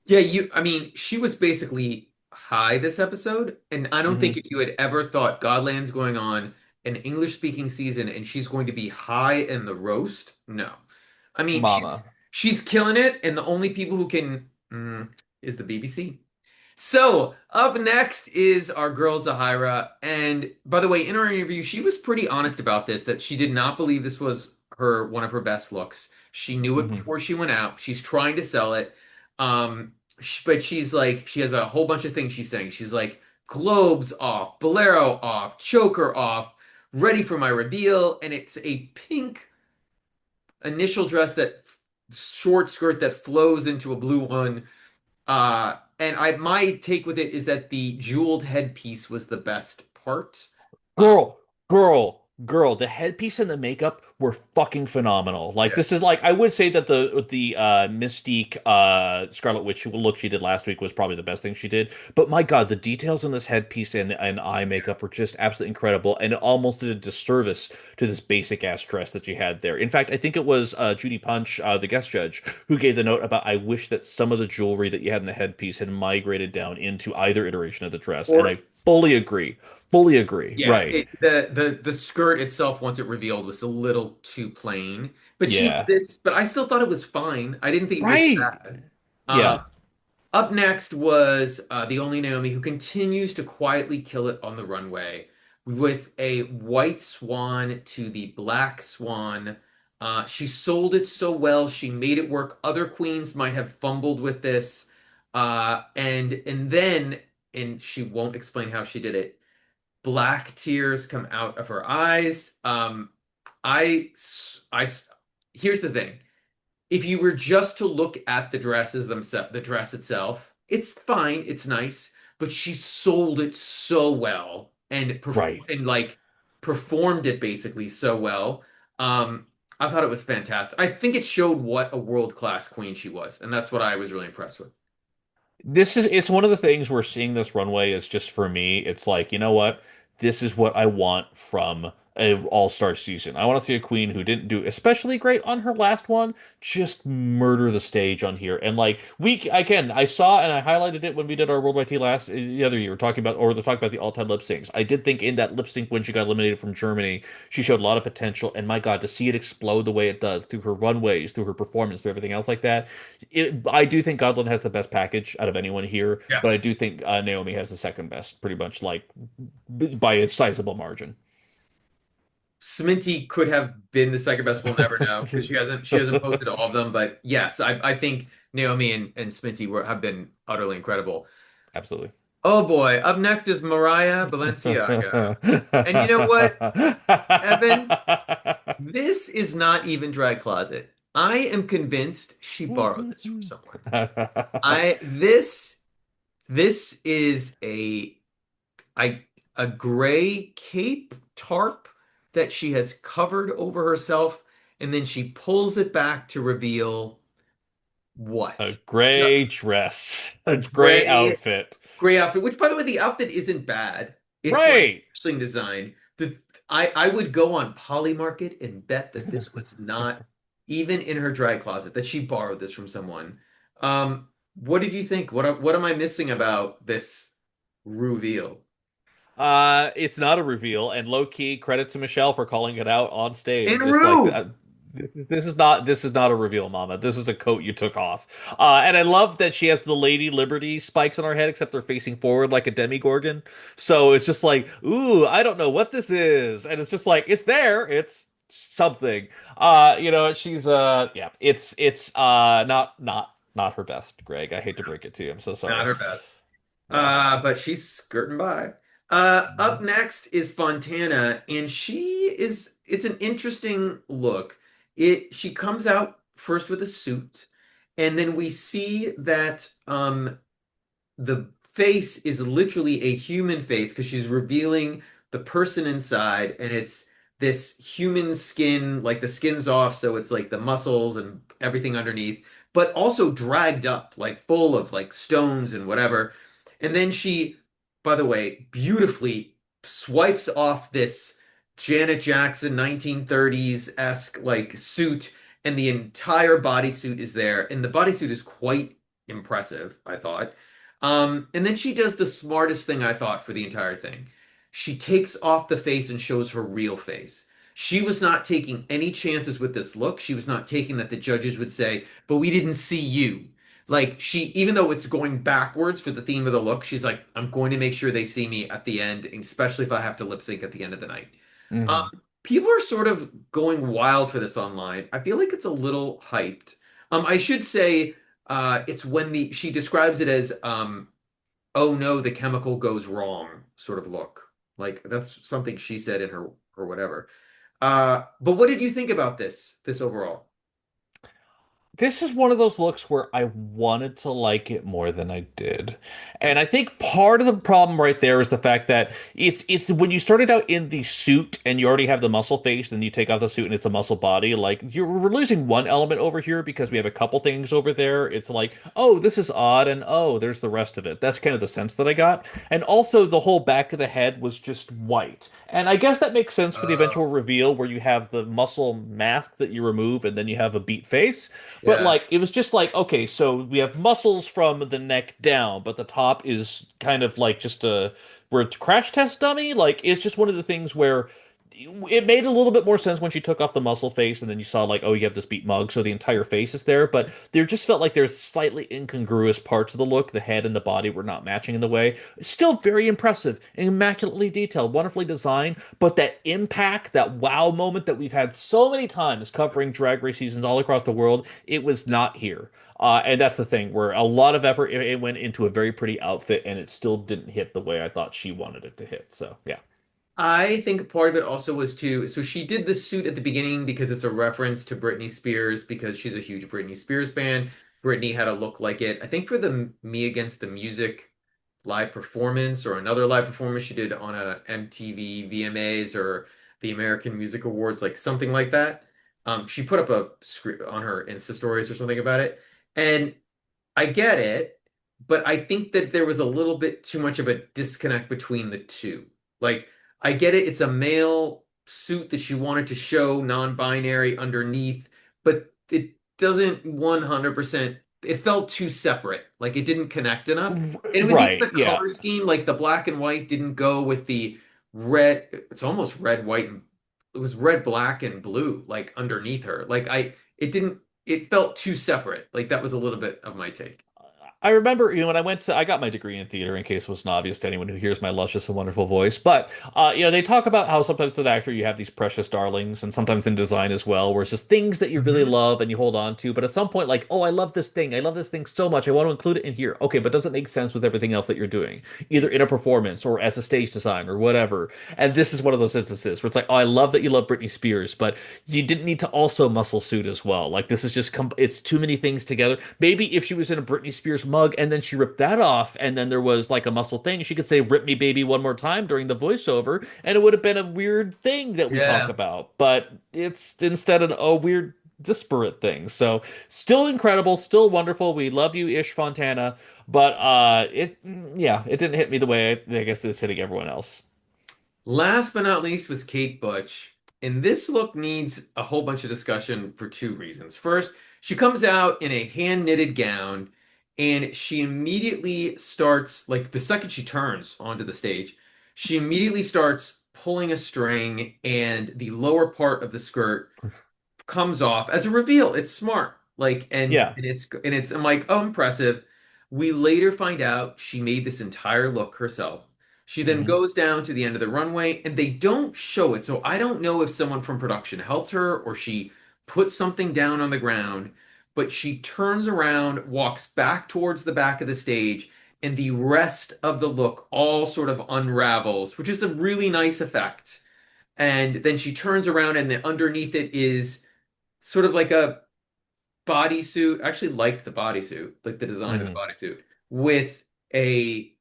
Yeah, I mean, she was basically high this episode, and I don't think Hmm. if you had ever thought Godland's going on an English-speaking season and she's going to be high in the roast, no. I mean, she's Mama. she's killing it, and the only people who can is the BBC. So up next is our girl Zahirah, and by the way, in her interview, she was pretty honest about this, that she did not believe this was one of her best looks. She knew it Hmm. before she went out. She's trying to sell it. But she's like, she has a whole bunch of things she's saying. She's like, globes off, bolero off, choker off, ready for my reveal. And it's a pink initial dress that short skirt that flows into a blue one. And my take with it is that the jeweled headpiece was the best part. Uh, Girl, girl, the headpiece and the makeup were fucking phenomenal. Like yeah, this is like I would say that the Mystique Scarlet Witch look she did last week was probably the best thing she did. But my God, the details in this headpiece and eye makeup were just absolutely incredible, and it almost did a disservice to this basic ass dress that she had there. In fact, I think it was Judy Punch, the guest judge, who gave the note about I wish that some of the jewelry that you had in the headpiece had migrated down into either iteration of the dress, and I or fully agree. Fully agree. yeah, Right. the skirt itself once it revealed was a little too plain. But Yeah. but I still thought it was fine. I didn't think it was Right. bad. Uh, Yeah. Up next was the Only Naomi, who continues to quietly kill it on the runway with a white swan to the black swan. She sold it so well. She made it work. Other queens might have fumbled with this. And then, and she won't explain how she did it, black tears come out of her eyes. I, I, here's the thing. If you were just to look at the dresses themselves, the dress itself, it's fine, it's nice, but she sold it so well and Right. like performed it basically so well. Um, I thought it was fantastic. I think it showed what a world-class queen she was, and that's what I was really impressed with. This is it's one of the things where seeing this runway is just for me. It's like, you know what? This is what I want from a all-star season. I want to see a queen who didn't do especially great on her last one, just murder the stage on here. And like we again, I saw and I highlighted it when we did our Worldwide Tea last the other year, talking about or the talk about the all-time lip syncs. I did think in that lip sync when she got eliminated from Germany, she showed a lot of potential. And my God, to see it explode the way it does through her runways, through her performance, through everything else like that, I do think Gawdland has the best package out of anyone here, Yeah. but I do think Naomi has the second best, pretty much like by a sizable margin. Sminty could have been the second best. We'll never know because she hasn't posted all of them. But yes, I think Naomi and Sminty have been utterly incredible. Absolutely. Oh boy, up next is Mariah Balenciaga. And you know what, Evan? This is not even Dry Closet. I am convinced she borrowed this from someone. I this is a I a gray cape tarp that she has covered over herself, and then she pulls it back to reveal A what? gray dress, A a gray gray outfit. outfit, which by the way, the outfit isn't bad. It's like Right. interesting design. I would go on Polymarket and bet that this was not even in her drag closet, that she borrowed this from someone. What did you think? What am I missing about this reveal? It's not a reveal, and low key credit to Michelle for calling it out on And stage. Just like Rue! this is not a reveal, Mama. This is a coat you took off. And I love that she has the Lady Liberty spikes on her head, except they're facing forward like a demigorgon. So it's just like, ooh, I don't know what this is, and it's just like it's there. It's something. She's yeah. It's not her best, Greg. I hate to break it to you. I'm so Not sorry. her best. Yeah. But she's skirting by. Up next is Fontana, and it's an interesting look. She comes out first with a suit, and then we see that the face is literally a human face because she's revealing the person inside, and it's this human skin, like the skin's off, so it's like the muscles and everything underneath, but also dragged up, like full of like stones and whatever. And then she, by the way, beautifully swipes off this Janet Jackson 1930s-esque like suit, and the entire bodysuit is there, and the bodysuit is quite impressive, I thought. And then she does the smartest thing I thought for the entire thing. She takes off the face and shows her real face. She was not taking any chances with this look. She was not taking that the judges would say, but we didn't see you. Like even though it's going backwards for the theme of the look, she's like, I'm going to make sure they see me at the end, especially if I have to lip sync at the end of the night. Hmm. People are sort of going wild for this online. I feel like it's a little hyped. I should say it's when the she describes it as oh no, the chemical goes wrong sort of look. Like that's something she said in her or whatever. But what did you think about this overall? This is one of those looks where I wanted to like it more than I did. And I think part of the problem right there is the fact that it's when you started out in the suit and you already have the muscle face, then you take off the suit and it's a muscle body, like we're losing one element over here because we have a couple things over there. It's like, oh, this is odd, and oh, there's the rest of it. That's kind of the sense that I got. And also the whole back of the head was just white. And I guess that makes sense for the Uh, eventual reveal where you have the muscle mask that you remove and then you have a beat face. But yeah. like it was just like, okay, so we have muscles from the neck down, but the top is kind of like just a we're a crash test dummy. Like it's just one of the things where it made a little bit more sense when she took off the muscle face and then you saw like, oh, you have this beat mug, so the entire face is there. But there just felt like there's slightly incongruous parts of the look. The head and the body were not matching in the way. Still very impressive, immaculately detailed, wonderfully designed. But that impact, that wow moment that we've had so many times covering Drag Race seasons all across the world, it was not here. And that's the thing, where a lot of effort it went into a very pretty outfit, and it still didn't hit the way I thought she wanted it to hit. So yeah. I think part of it also was too, so she did the suit at the beginning because it's a reference to Britney Spears because she's a huge Britney Spears fan. Britney had a look like it. I think for the Me Against the Music live performance or another live performance she did on a MTV VMAs or the American Music Awards, like something like that. She put up a script on her Insta stories or something about it. And I get it, but I think that there was a little bit too much of a disconnect between the two. Like, I get it, it's a male suit that she wanted to show non-binary underneath, but it doesn't 100%, it felt too separate. Like it didn't connect enough. And it was even Right, the yeah. color scheme, like the black and white didn't go with the red, it's almost red, white, and it was red, black, and blue, like underneath her. It didn't, it felt too separate. Like that was a little bit of my take. I remember, when I got my degree in theater, in case it wasn't obvious to anyone who hears my luscious and wonderful voice. But, they talk about how sometimes as an actor you have these precious darlings, and sometimes in design as well, where it's just things that you really Mhm. love and you hold on to. But at some point, like, oh, I love this thing. I love this thing so much. I want to include it in here. Okay, but does it make sense with everything else that you're doing, either in a performance or as a stage design or whatever? And this is one of those instances where it's like, oh, I love that you love Britney Spears, but you didn't need to also muscle suit as well. Like, this is just, it's too many things together. Maybe if she was in a Britney Spears mug, and then she ripped that off, and then there was like a muscle thing. She could say "Rip me, baby, one more time" during the voiceover, and it would have been a weird thing that we talk Yeah. about. But it's instead a weird disparate thing. So still incredible, still wonderful. We love you, Ish Fontana. But yeah, it didn't hit me the way I guess it's hitting everyone else. Last but not least was Kate Butch. And this look needs a whole bunch of discussion for two reasons. First, she comes out in a hand knitted gown and she immediately starts, like the second she turns onto the stage, she immediately starts pulling a string and the lower part of the skirt comes off as a reveal. It's smart. Like Yeah. and it's I'm like, oh, impressive. We later find out she made this entire look herself. She then Hmm. goes down to the end of the runway and they don't show it. So I don't know if someone from production helped her or she put something down on the ground, but she turns around, walks back towards the back of the stage, and the rest of the look all sort of unravels, which is a really nice effect. And then she turns around and underneath it is sort of like a bodysuit. I actually liked the bodysuit, like the design of the Hmm. bodysuit, with a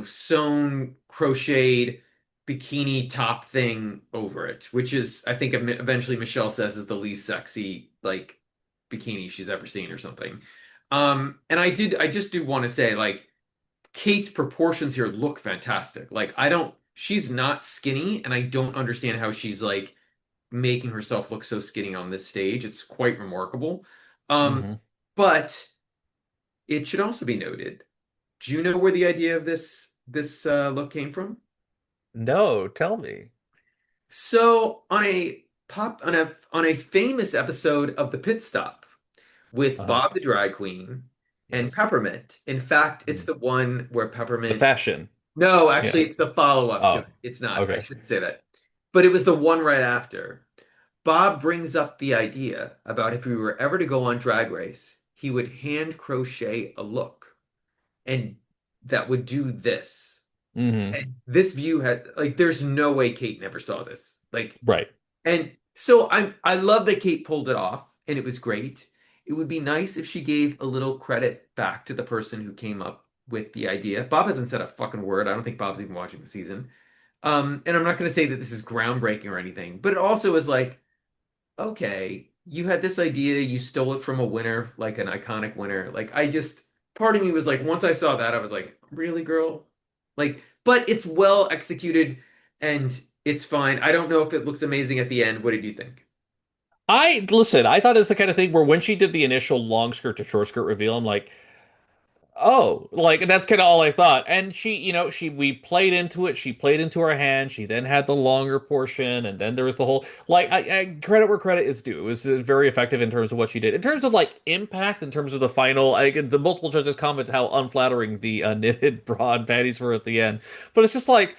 sewn crocheted bikini top thing over it, which is I think eventually Michelle says is the least sexy like bikini she's ever seen or something. And I just do want to say like Kate's proportions here look fantastic. Like she's not skinny, and I don't understand how she's like making herself look so skinny on this stage. It's quite remarkable. Um, Hmm. but it should also be noted. Do you know where the idea of this look came from? No, tell me. So on a famous episode of The Pit Stop with Uh-huh. Bob the Drag Queen and Yes. Peppermint. In fact, it's Mhm. the one where The Peppermint. fashion. No, actually, Yeah. it's the follow-up to Oh, it. It's not. I okay. shouldn't say that. But it was the one right after. Bob brings up the idea about if we were ever to go on Drag Race, he would hand crochet a look and that would do this. Hmm. And this view had like there's no way Kate never saw this. Like Right. and so I love that Kate pulled it off and it was great. It would be nice if she gave a little credit back to the person who came up with the idea. Bob hasn't said a fucking word. I don't think Bob's even watching the season. And I'm not going to say that this is groundbreaking or anything, but it also is like, okay, you had this idea, you stole it from a winner, like an iconic winner. Like part of me was like, once I saw that, I was like, really, girl? Like, but it's well executed and it's fine. I don't know if it looks amazing at the end. What did you think? I listen, I thought it was the kind of thing where when she did the initial long skirt to short skirt reveal, I'm like, oh, like that's kind of all I thought. And she, we played into it. She played into her hand. She then had the longer portion, and then there was the whole like I credit where credit is due. It was very effective in terms of what she did. In terms of like impact, in terms of the final, the multiple judges comment how unflattering the knitted broad panties were at the end. But it's just like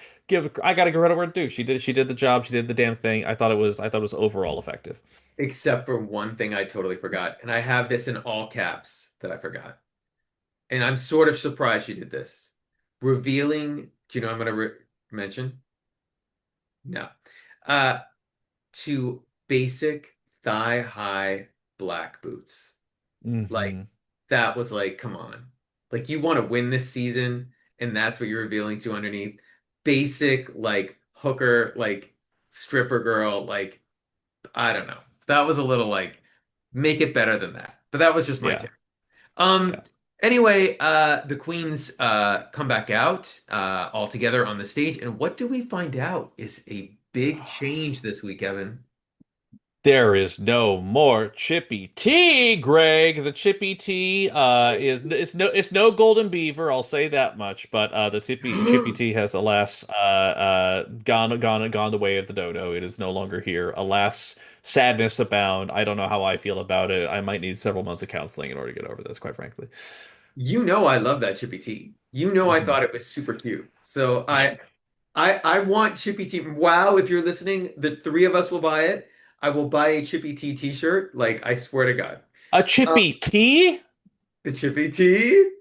I gotta give credit where it's due. She did the job. She did the damn thing. I thought it was overall effective. Except for one thing I totally forgot. And I have this in all caps that I forgot. And I'm sort of surprised she did this. Revealing, do you know what I'm going to mention? No. Uh, to basic thigh-high black boots. Like, Hmm. that was like, come on. Like, you want to win this season, and that's what you're revealing to underneath. Basic, like, hooker, like, stripper girl, like, I don't know. That was a little like, make it better than that. But that was just my Yeah. take. Yeah. Um, anyway, the queens come back out all together on the stage, and what do we find out is a big change this week, Evan. There is no more Chippy Tea, Greg. The Chippy Tea is it's no Golden Beaver, I'll say that much. But the Chippy Tea has alas gone the way of the dodo. It is no longer here. Alas, sadness abound. I don't know how I feel about it. I might need several months of counseling in order to get over this, quite frankly. You know I love that Chippy Tea. You know I Mhm. thought it was super cute. So I want Chippy Tea. Wow, if you're listening, the three of us will buy it. I will buy a Chippy Tea t-shirt. Like I swear to God. A Uh, Chippy Tea? the Chippy Tea.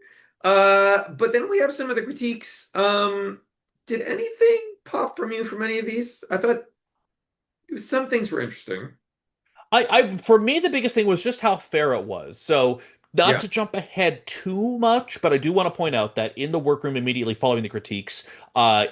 But then we have some of the critiques. Did anything pop from you from any of these? I thought some things were interesting. For me, the biggest thing was just how fair it was. So Not Yeah. to jump ahead too much, but I do want to point out that in the workroom immediately following the critiques,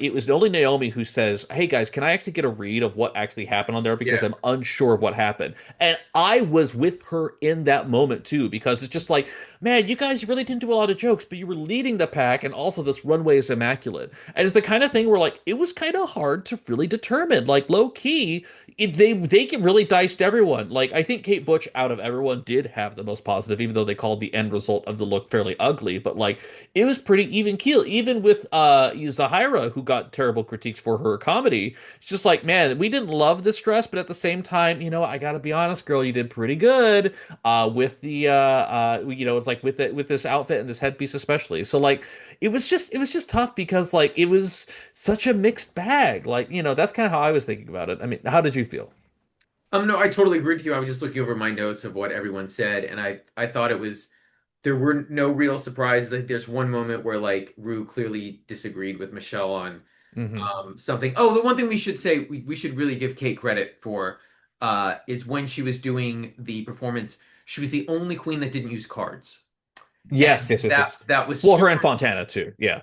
it was only Naomi who says, "Hey guys, can I actually get a read of what actually happened on there because Yeah. I'm unsure of what happened." And I was with her in that moment too because it's just like, man, you guys really didn't do a lot of jokes, but you were leading the pack, and also this runway is immaculate. And it's the kind of thing where like it was kind of hard to really determine, like low key they can really diced everyone. Like I think Kate Butch out of everyone did have the most positive, even though they called the end result of the look fairly ugly. But like it was pretty even keel, even with Zahirah, who got terrible critiques for her comedy. It's just like, man, we didn't love this dress, but at the same time, I gotta be honest, girl, you did pretty good with it's like with this outfit and this headpiece especially. So like it was just tough because like it was such a mixed bag. Like, that's kind of how I was thinking about it. I mean, how did you feel? No, I totally agree with you. I was just looking over my notes of what everyone said, and I thought it was there were no real surprises. Like there's one moment where like Rue clearly disagreed with Michelle on Hmm. something. Oh, the one thing we should say we should really give Kate credit for is when she was doing the performance, she was the only queen that didn't use cards. Yes, And yes, yes, yes. that was Well, her and super. Fontana too. Yeah.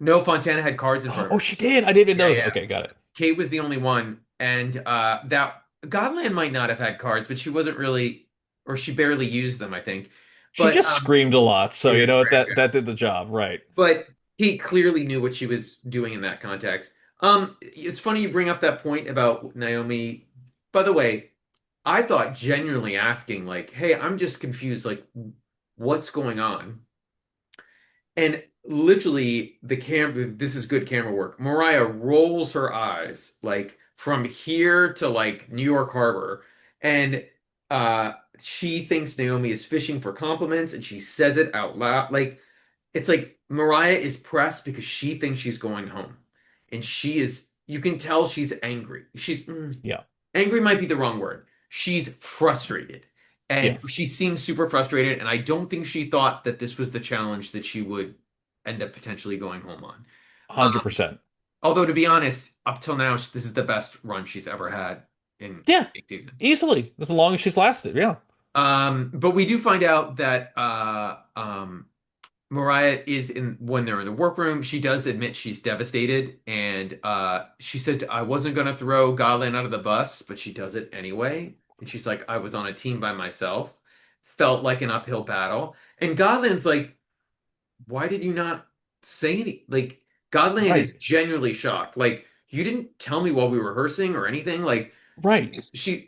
No, Fontana had cards in front of Oh, her. she did. I didn't even Yeah, notice. yeah. Okay, got it. Kate was the only one, and that Gawdland might not have had cards, but she wasn't really, or she barely used them, I think. She But just screamed a lot, so she did scream, yeah. that did the job, right? But Kate clearly knew what she was doing in that context. It's funny you bring up that point about Naomi. By the way, I thought genuinely asking, like, "Hey, I'm just confused. Like, what's going on?" And literally, the cam. This is good camera work. Mariah rolls her eyes like from here to like New York Harbor, and she thinks Naomi is fishing for compliments, and she says it out loud. Like it's like Mariah is pressed because she thinks she's going home, and she is. You can tell she's angry. Yeah. Angry might be the wrong word. She's frustrated. And Yes. she seems super frustrated. And I don't think she thought that this was the challenge that she would end up potentially going home on. Um, 100%. Although, to be honest, up till now, this is the best run she's ever had in Yeah. a season. Easily. As long as she's lasted. Yeah. But we do find out that Mariah is in when they're in the workroom. She does admit she's devastated, and she said I wasn't gonna throw Gawdland out of the bus, but she does it anyway. And she's like, I was on a team by myself, felt like an uphill battle. And Gawdland's like, why did you not say any? Like, Gawdland is Right. genuinely shocked. Like, you didn't tell me while we were rehearsing or anything. Like, Right.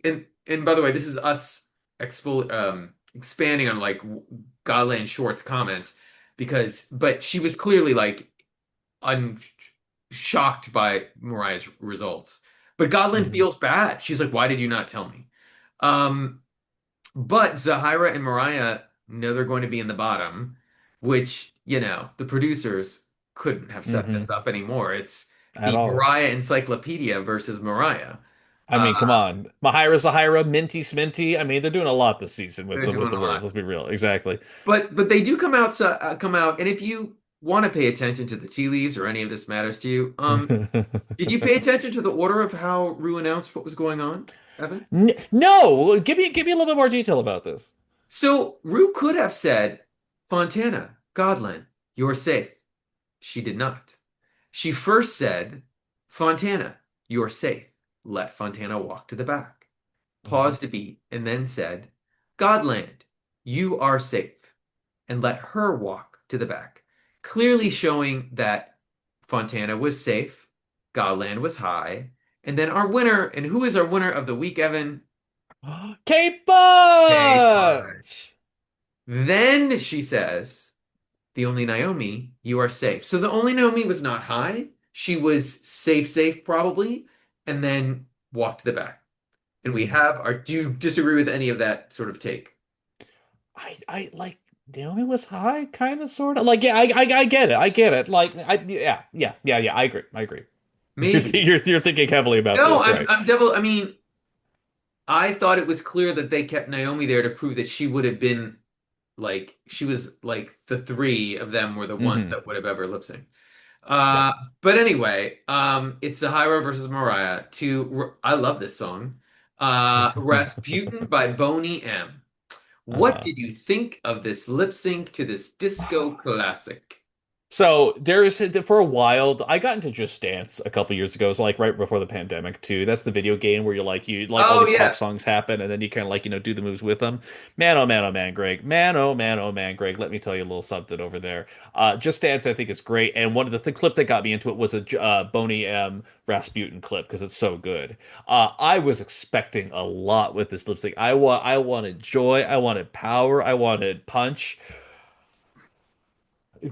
and by the way, this is us expanding on like Gawdland Short's comments but she was clearly like un shocked by Mariah's results. But Gawdland Hmm. feels bad. She's like, why did you not tell me? Um, but Zahirah and Mariah know they're going to be in the bottom, which, the producers couldn't have set Hmm. this up anymore. It's At the all. Mariah Encyclopedia versus Mariah. I Uh, mean, come on. Zahira, Minty Sminty. I mean, they're doing a lot this season with they're the doing a worlds. lot. Let's be real. Exactly. But they do come out, and if you want to pay attention to the tea leaves or any of this matters to you, did you pay attention to the order of how Rue announced what was going on, Evan? No, give me a little bit more detail about this. So Rue could have said, Fontana, Gawdland, you're safe. She did not. She first said, Fontana, you're safe. Let Fontana walk to the back. Mhm. Paused a beat and then said, Gawdland, you are safe. And let her walk to the back. Clearly showing that Fontana was safe, Gawdland was high, and then our winner, and who is our winner of the week, Evan? Kate Kate Butch. Butch. Then she says, the only Naomi, you are safe. So the only Naomi was not high. She was safe, safe probably, and then walked to the back. And we Mhm. have our, do you disagree with any of that sort of take? I like Naomi was high, kind of, sort of. Like, yeah, I get it. I get it. Like, yeah. I agree. I agree. Maybe. You're thinking heavily about No, this, right? I mean, I thought it was clear that they kept Naomi there to prove that she would have been like she was like the three of them were the ones Hmm. that would have ever lip synced. Right. But anyway, it's Zahirah versus Mariah. I love this song. Rasputin by Boney M. What Uh, did you think of this lip sync to this disco classic? So there's for a while I got into Just Dance a couple years ago. It was like right before the pandemic too. That's the video game where you like all Oh these pop yeah. songs happen and then you kind of like do the moves with them. Man, oh man, oh man, Greg. Man, oh man, oh man, Greg. Let me tell you a little something over there. Just Dance I think is great, and one of the clip that got me into it was a Boney M Rasputin clip because it's so good. I was expecting a lot with this lip sync. I wanted joy, I wanted power, I wanted punch.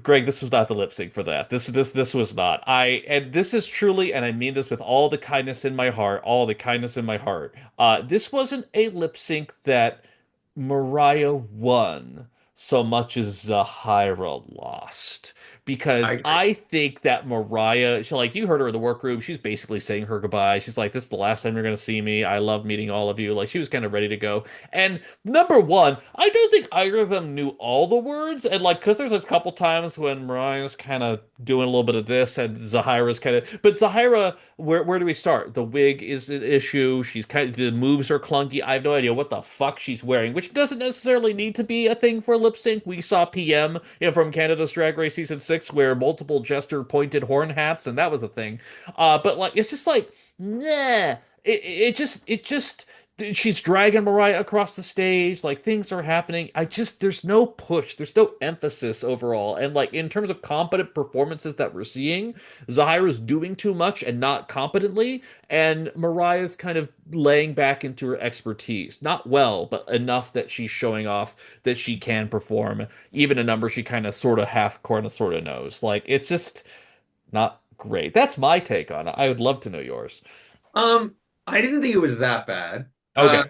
Greg, this was not the lip sync for that. This was not. And this is truly, and I mean this with all the kindness in my heart, all the kindness in my heart. This wasn't a lip sync that Mariah won so much as Zahirah lost. I Because agree. I think that Mariah, you heard her in the workroom, she's basically saying her goodbye. She's like, this is the last time you're gonna see me. I love meeting all of you. Like she was kind of ready to go. And number one, I don't think either of them knew all the words, and because there's a couple times when Mariah's kind of doing a little bit of this, and Zahira's kind of, but Zahira, where do we start? The wig is an issue. She's kind of the moves are clunky. I have no idea what the fuck she's wearing, which doesn't necessarily need to be a thing for lip sync. We saw PM, from Canada's Drag Race season 6 wear multiple jester pointed horn hats, and that was a thing. But it's just like, nah. It just she's dragging Mariah across the stage, like things are happening. There's no push, there's no emphasis overall. And like in terms of competent performances that we're seeing, Zahira's doing too much and not competently, and Mariah's kind of laying back into her expertise. Not well, but enough that she's showing off that she can perform, even a number she kind of sort of half corner sort of knows. Like it's just not great. That's my take on it. I would love to know yours. Um, I didn't think it was that bad. Okay.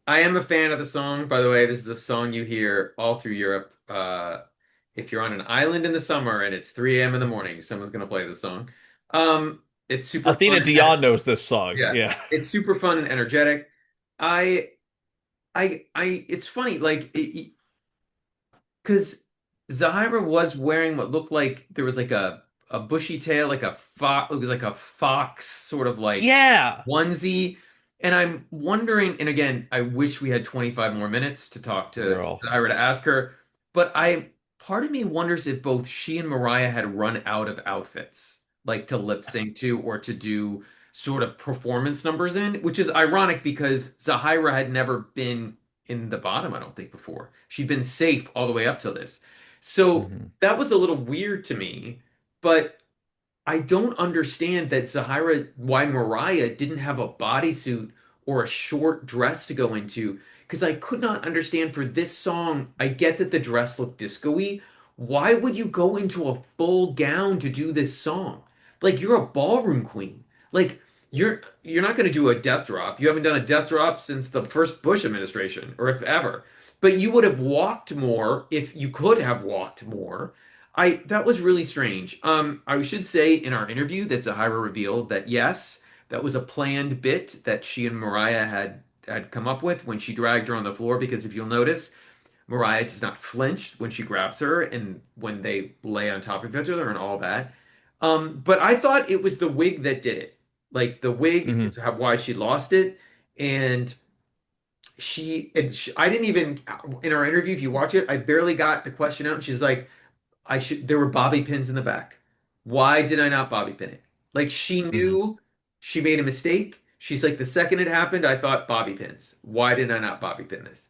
I am a fan of the song. By the way, this is a song you hear all through Europe. If you're on an island in the summer and it's 3 a.m. in the morning, someone's gonna play this song. It's super fun Athena and Dion knows this song. yeah, Yeah. it's super fun and energetic. I, it's funny, like, because Zahira was wearing what looked like there was like a bushy tail, like a fox. It was like a fox sort of like Yeah. onesie. And I'm wondering, and again, I wish we had 25 more minutes to talk to Girl. Zahira to ask her, but part of me wonders if both she and Mariah had run out of outfits, like to lip sync to or to do sort of performance numbers in, which is ironic because Zahira had never been in the bottom, I don't think, before. She'd been safe all the way up till this. So Hmm. that was a little weird to me, but I don't understand that Zahira, why Mariah didn't have a bodysuit or a short dress to go into, because I could not understand for this song. I get that the dress looked disco-y. Why would you go into a full gown to do this song? Like you're a ballroom queen. Like you're not going to do a death drop. You haven't done a death drop since the first Bush administration, or if ever. But you would have walked more if you could have walked more. I that was really strange. I should say in our interview that Zahira revealed that yes, that was a planned bit that she and Mariah had come up with when she dragged her on the floor. Because if you'll notice, Mariah does not flinch when she grabs her and when they lay on top of each other and all that. But I thought it was the wig that did it. Like the wig Hmm. is why she lost it, and I didn't even in our interview. If you watch it, I barely got the question out, and she's like. I should there were bobby pins in the back. Why did I not bobby pin it? Like she Hmm. knew she made a mistake. She's like the second it happened, I thought bobby pins. Why did I not bobby pin this?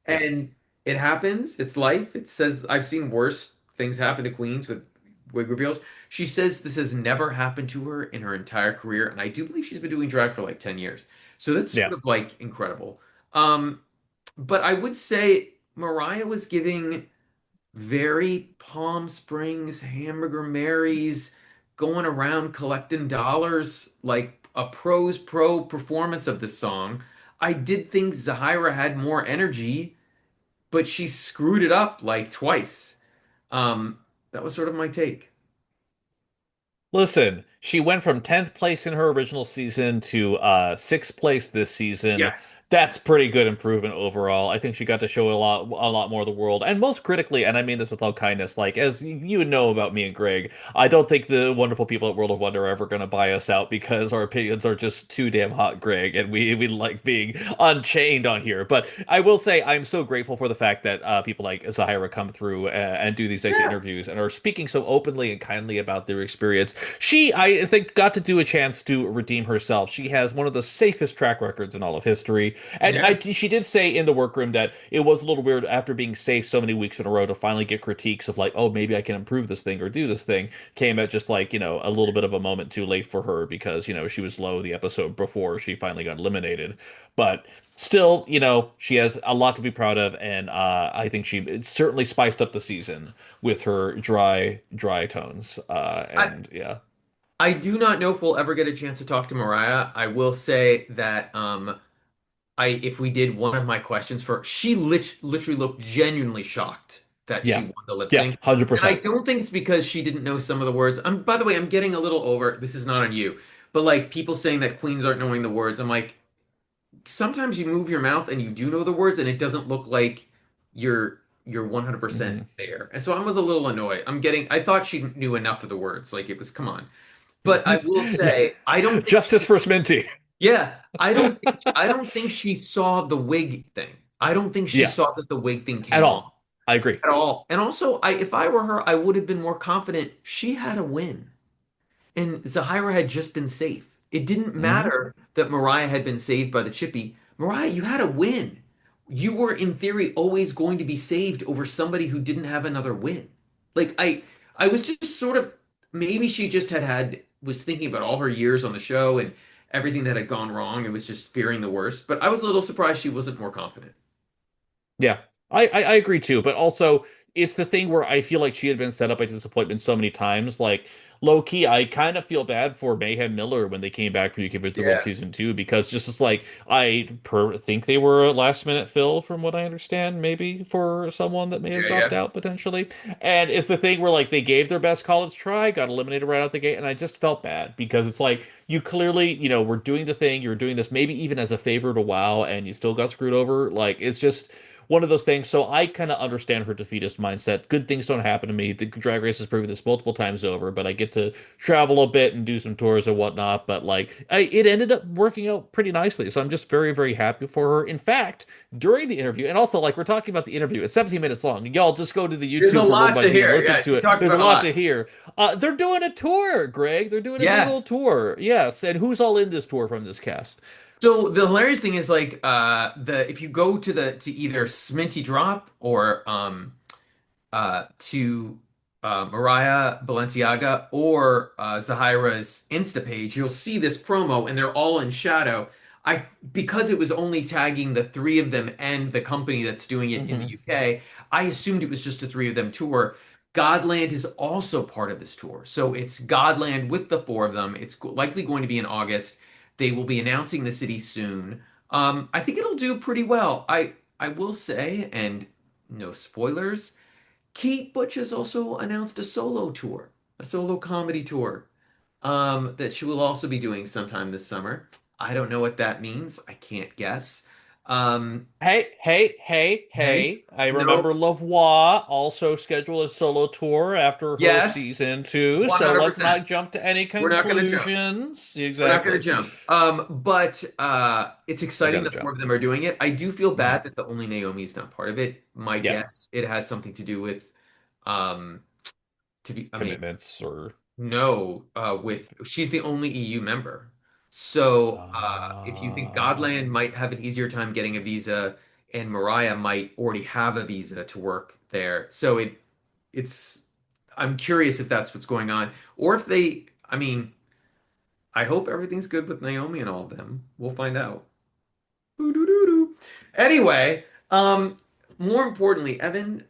Yeah. And it happens. It's life. It says I've seen worse things happen to queens with wig reveals. She says this has never happened to her in her entire career, and I do believe she's been doing drag for like 10 years. So that's sort Yeah. of like incredible. Um, but I would say Mariah was giving very Palm Springs, Hamburger Mary's, going around collecting dollars, like a pro's pro performance of this song. I did think Zahira had more energy, but she screwed it up like twice. Um, that was sort of my take. Listen, She went from 10th place in her original season to 6th place this season. Yes. That's pretty good improvement overall. I think she got to show a lot more of the world. And most critically, and I mean this with all kindness, like as you would know about me and Greg, I don't think the wonderful people at World of Wonder are ever going to buy us out because our opinions are just too damn hot, Greg, and we like being unchained on here. But I will say I'm so grateful for the fact that people like Zahirah come through and do these exit Yeah. interviews and are speaking so openly and kindly about their experience. She, I think, got to do a chance to redeem herself. She has one of the safest track records in all of history, and Yeah. she did say in the workroom that it was a little weird after being safe so many weeks in a row to finally get critiques of like, oh, maybe I can improve this thing or do this thing. Came at just like a little bit of a moment too late for her because she was low the episode before she finally got eliminated, but. Still, she has a lot to be proud of, and I think she certainly spiced up the season with her dry tones. I And yeah, I do not know if we'll ever get a chance to talk to Mariah. I will say that I if we did one of my questions for she literally looked genuinely shocked that she yeah, won the lip yeah, sync. And I 100%. don't think it's because she didn't know some of the words. By the way, I'm getting a little over, this is not on you, but like people saying that queens aren't knowing the words. I'm like, sometimes you move your mouth and you do know the words and it doesn't look like you're 100% Hmm. there. And so I was a little annoyed. I thought she knew enough of the words. Like it was, come on. But I will Yeah, say, I don't think justice she, for Sminty. yeah, I don't think she saw the wig thing. I don't think she Yeah, saw that the wig thing at came off all. I agree. at all. And also, if I were her, I would have been more confident. She had a win. And Zahira had just been safe. It didn't Hmm. matter that Mariah had been saved by the chippy. Mariah, you had a win. You were, in theory, always going to be saved over somebody who didn't have another win. Like I was just sort of maybe she just was thinking about all her years on the show and everything that had gone wrong and was just fearing the worst. But I was a little surprised she wasn't more confident. Yeah, I agree too. But also, it's the thing where I feel like she had been set up by disappointment so many times. Like low key, I kind of feel bad for Mayhem Miller when they came back for UK vs. the World Yeah. season 2 because just as like think they were a last minute fill from what I understand, maybe for someone that may have Yeah, dropped yeah. out potentially. And it's the thing where like they gave their best college try, got eliminated right out the gate, and I just felt bad because it's like you clearly were doing the thing, you were doing this maybe even as a favor to WoW, and you still got screwed over. Like it's just one of those things. So I kind of understand her defeatist mindset. Good things don't happen to me. The Drag Race has proven this multiple times over, but I get to travel a bit and do some tours and whatnot. But like, it ended up working out pretty nicely. So I'm just very, very happy for her. In fact, during the interview, and also like we're talking about the interview, it's 17 minutes long. Y'all just go to the There's a YouTube for World lot by to T and hear. listen Yeah, to she it. talks There's a about a lot lot. to hear. They're doing a tour, Greg. They're doing a big Yes. old tour. Yes. And who's all in this tour from this cast? So the hilarious thing is like the if you go to the to either Sminty Drop or to Mariah Balenciaga or Zahira's Insta page, you'll see this promo and they're all in shadow. I because it was only tagging the three of them and the company that's doing it in the Hmm. UK, I assumed it was just the three of them tour. Gawdland is also part of this tour. So it's Gawdland with the four of them. It's likely going to be in August. They will be announcing the city soon. I think it'll do pretty well. I will say, and no spoilers, Kate Butch has also announced a solo tour, a solo comedy tour, that she will also be doing sometime this summer. I don't know what that means. I can't guess. Um, Hey, hey, hey, hey, hey. I no, remember Lavoie also scheduled a solo tour after her yes, season 2, so let's 100%. not jump to any We're not going to jump. conclusions. We're not going Exactly. to jump. But it's We exciting gotta the four jump. of them are doing it. I do feel Hmm. bad that the Only Naomi is not part of it. My Yeah, guess, it has something to do with, um, I mean, commitments or. no, with she's the only EU member. So if you think Gawdland Uh, might have an easier time getting a visa, and Mariah might already have a visa to work there, so it's I'm curious if that's what's going on, or if they. I mean, I hope everything's good with Naomi and all of them. We'll find out. Boo-doo-doo-doo. Anyway, more importantly, Evan,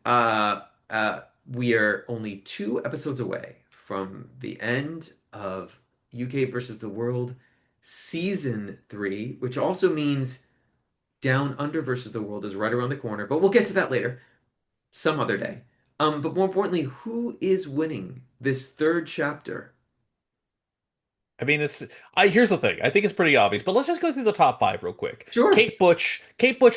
we are only 2 episodes away from the end of UK versus the World season 3, which also means Down Under versus the World is right around the corner, but we'll get to that later, some other day. But more importantly, who is winning this third chapter? I mean, here's the thing. I think it's pretty obvious, but let's just go through the top five real quick. Sure. Kate Butch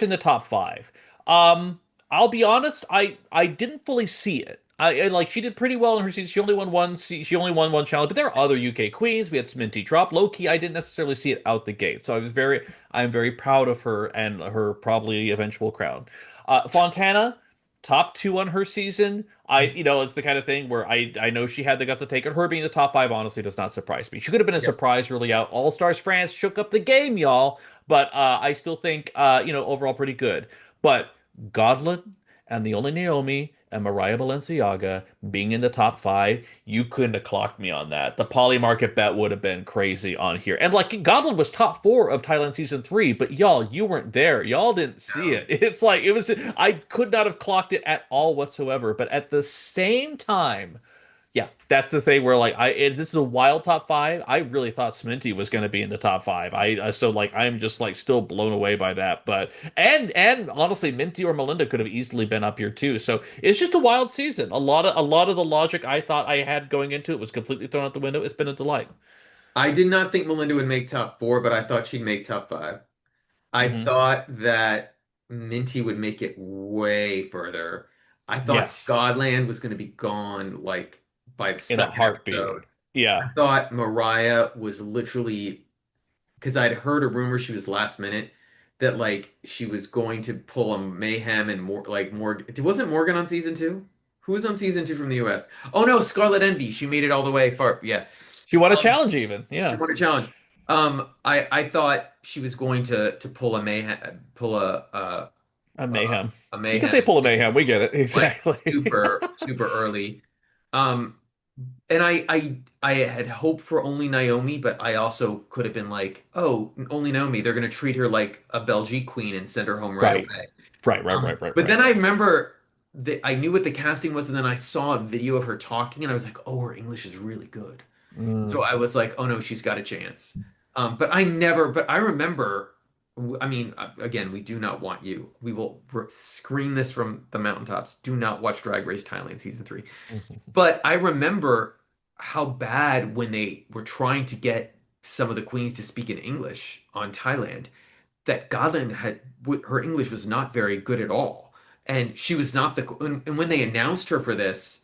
in the top five. Um, I'll be honest, I didn't fully see it. I like she did pretty well in her season. She only won one challenge, but there are other UK queens. We had Sminty drop. Low key, I didn't necessarily see it out the gate, so I'm very proud of her and her probably eventual crown. Fontana, top two on her season. It's the kind of thing where I know she had the guts to take it. Her being the top five honestly does not surprise me. She could have been a Yep. surprise early out. All Stars France shook up the game, y'all. But I still think overall pretty good. But Gawdland and the Only Naomi and Mariah Balenciaga being in the top five, you couldn't have clocked me on that. The poly market bet would have been crazy on here. And like Gawdland was top four of Thailand season three, but y'all, you weren't there. Y'all didn't see No. it. I could not have clocked it at all whatsoever. But at the same time, yeah, that's the thing where this is a wild top five. I really thought Sminty was going to be in the top five. So like I'm just like still blown away by that. But and honestly, Minty or Melinda could have easily been up here too. So it's just a wild season. A lot of the logic I thought I had going into it was completely thrown out the window. It's been a delight. I did not think Melinda would make top four, but I thought she'd make top five. I Hmm. thought that Minty would make it way further. I thought Yes, Gawdland was going to be gone like by the in a second heartbeat. episode. Yeah. I thought Mariah was literally because I'd heard a rumor she was last minute that like she was going to pull a mayhem and more like Morgan. Wasn't Morgan on season two? Who was on season two from the US? Oh no, Scarlet Envy. She made it all the way far. Yeah. She won a Um, challenge even. she Yeah. won a challenge. I thought she was going to pull a mayhem, pull A mayhem. a You can say mayhem pull a mayhem. We get it. like Exactly. super early. Um, and I had hoped for Only Naomi, but I also could have been like, oh, Only Naomi, they're gonna treat her like a Belgique queen and send her home right Right. away. Right, right, right, right, But right. then I remember that I knew what the casting was, and then I saw a video of her talking, and I was like, oh, her English is really good. So Mm. I was like, oh no, she's got a chance. But I remember, I mean, again, we do not want you. We will scream this from the mountaintops. Do not watch Drag Race Thailand season three. But I remember how bad when they were trying to get some of the queens to speak in English on Thailand, that Gawdland her English was not very good at all. And she was not and when they announced her for this,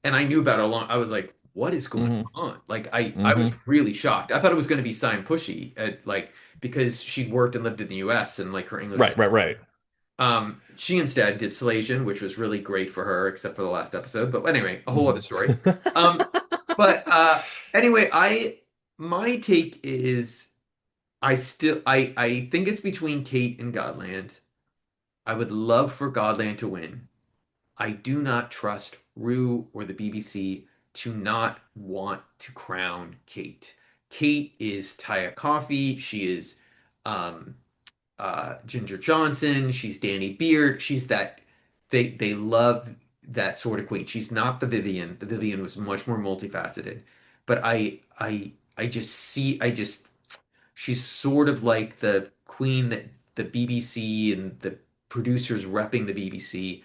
and I knew about it I was like, what is going Hmm. on? Like I was Hmm. really shocked. I thought it was going to be Sign Pushy like because she'd worked and lived in the US and like her English was Right, right, right. she instead did Salasian, which was really great for her, except for the last episode. But anyway, a whole other story. Um, but anyway, I my take is I think it's between Kate and Godland. I would love for Godland to win. I do not trust Rue or the BBC to not want to crown Kate. Kate is Taya Coffee. She is um, Ginger Johnson. She's Danny Beard. She's that they love that sort of queen. She's not the Vivian. The Vivian was much more multifaceted. But I just see I just she's sort of like the queen that the BBC and the producers repping the BBC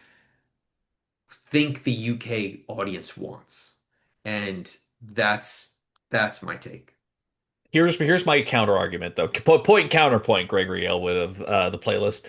think the UK audience wants. And that's my take. Here's my counter argument though. Point counterpoint, Gregory Ellwood of the playlist,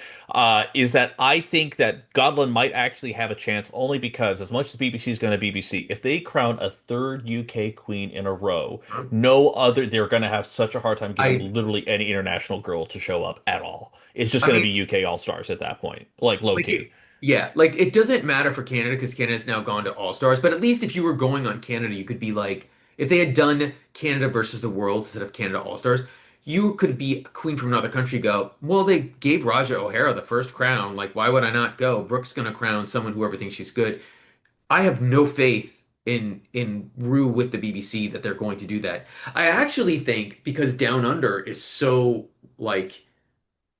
is that I think that Gawdland might actually have a chance only because as much as BBC is going to BBC, if they crown a third UK queen in a row, they're going to have such a hard time getting I literally any international girl to show up at all. It's just I going to mean be UK All Stars at that point, like low like key. yeah, like it doesn't matter for Canada because Canada's now gone to All Stars, but at least if you were going on Canada, you could be like if they had done Canada versus the world instead of Canada All Stars, you could be a queen from another country go, well, they gave Raja O'Hara the first crown, like why would I not go? Brooke's gonna crown someone whoever thinks she's good. I have no faith in Rue with the BBC that they're going to do that. I actually think because Down Under is so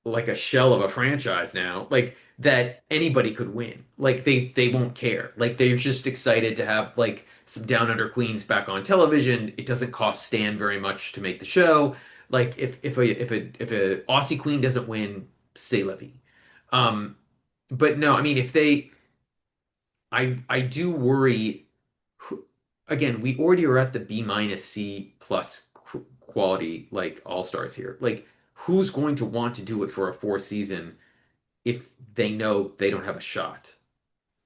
like a shell of a franchise now, like that anybody could win. Like they won't care. Like they're just excited to have like some Down Under queens back on television. It doesn't cost Stan very much to make the show. Like if a Aussie queen doesn't win, say la vie. Um, but no, I mean if they I do worry. Again, we already are at the B minus C plus quality like all-stars here. Like, who's going to want to do it for a fourth season if they know they don't have a shot?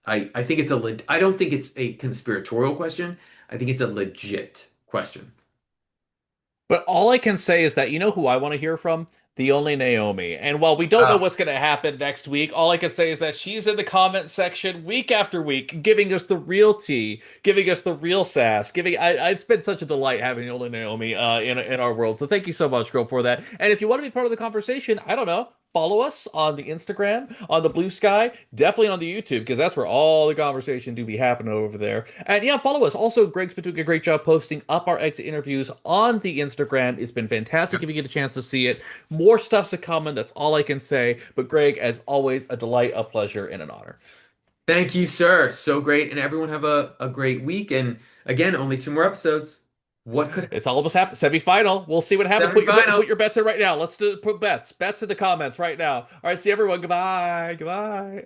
I think it's I don't think it's a conspiratorial question. I think it's a legit question. But all I can say is that you know who I want to hear from? The Only Naomi. And while we don't know Ah, what's going to happen next week, all I can say is that she's in the comment section week after week, giving us the real tea, giving us the real sass, giving. It's been such a delight having the Only Naomi in our world. So thank you so much, girl, for that. And if you want to be part of the conversation, I don't know. Follow us on the Instagram, on the Bluesky, definitely on the YouTube, because that's where all the conversation do be happening over there. And yeah, follow us. Also, Greg's been doing a great job posting up our exit interviews on the Instagram. It's been fantastic if you get a chance to see it. More stuff's a coming. That's all I can say. But Greg, as always, a delight, a pleasure, and an honor. thank you, sir. So great. And everyone have a great week. And again, only two more episodes. What could It's all almost happened. Semi-final. We'll see what happens. Put semifinals? your bets in right now. Let's put bets. Bets in the comments right now. All right. See everyone. Goodbye. Goodbye.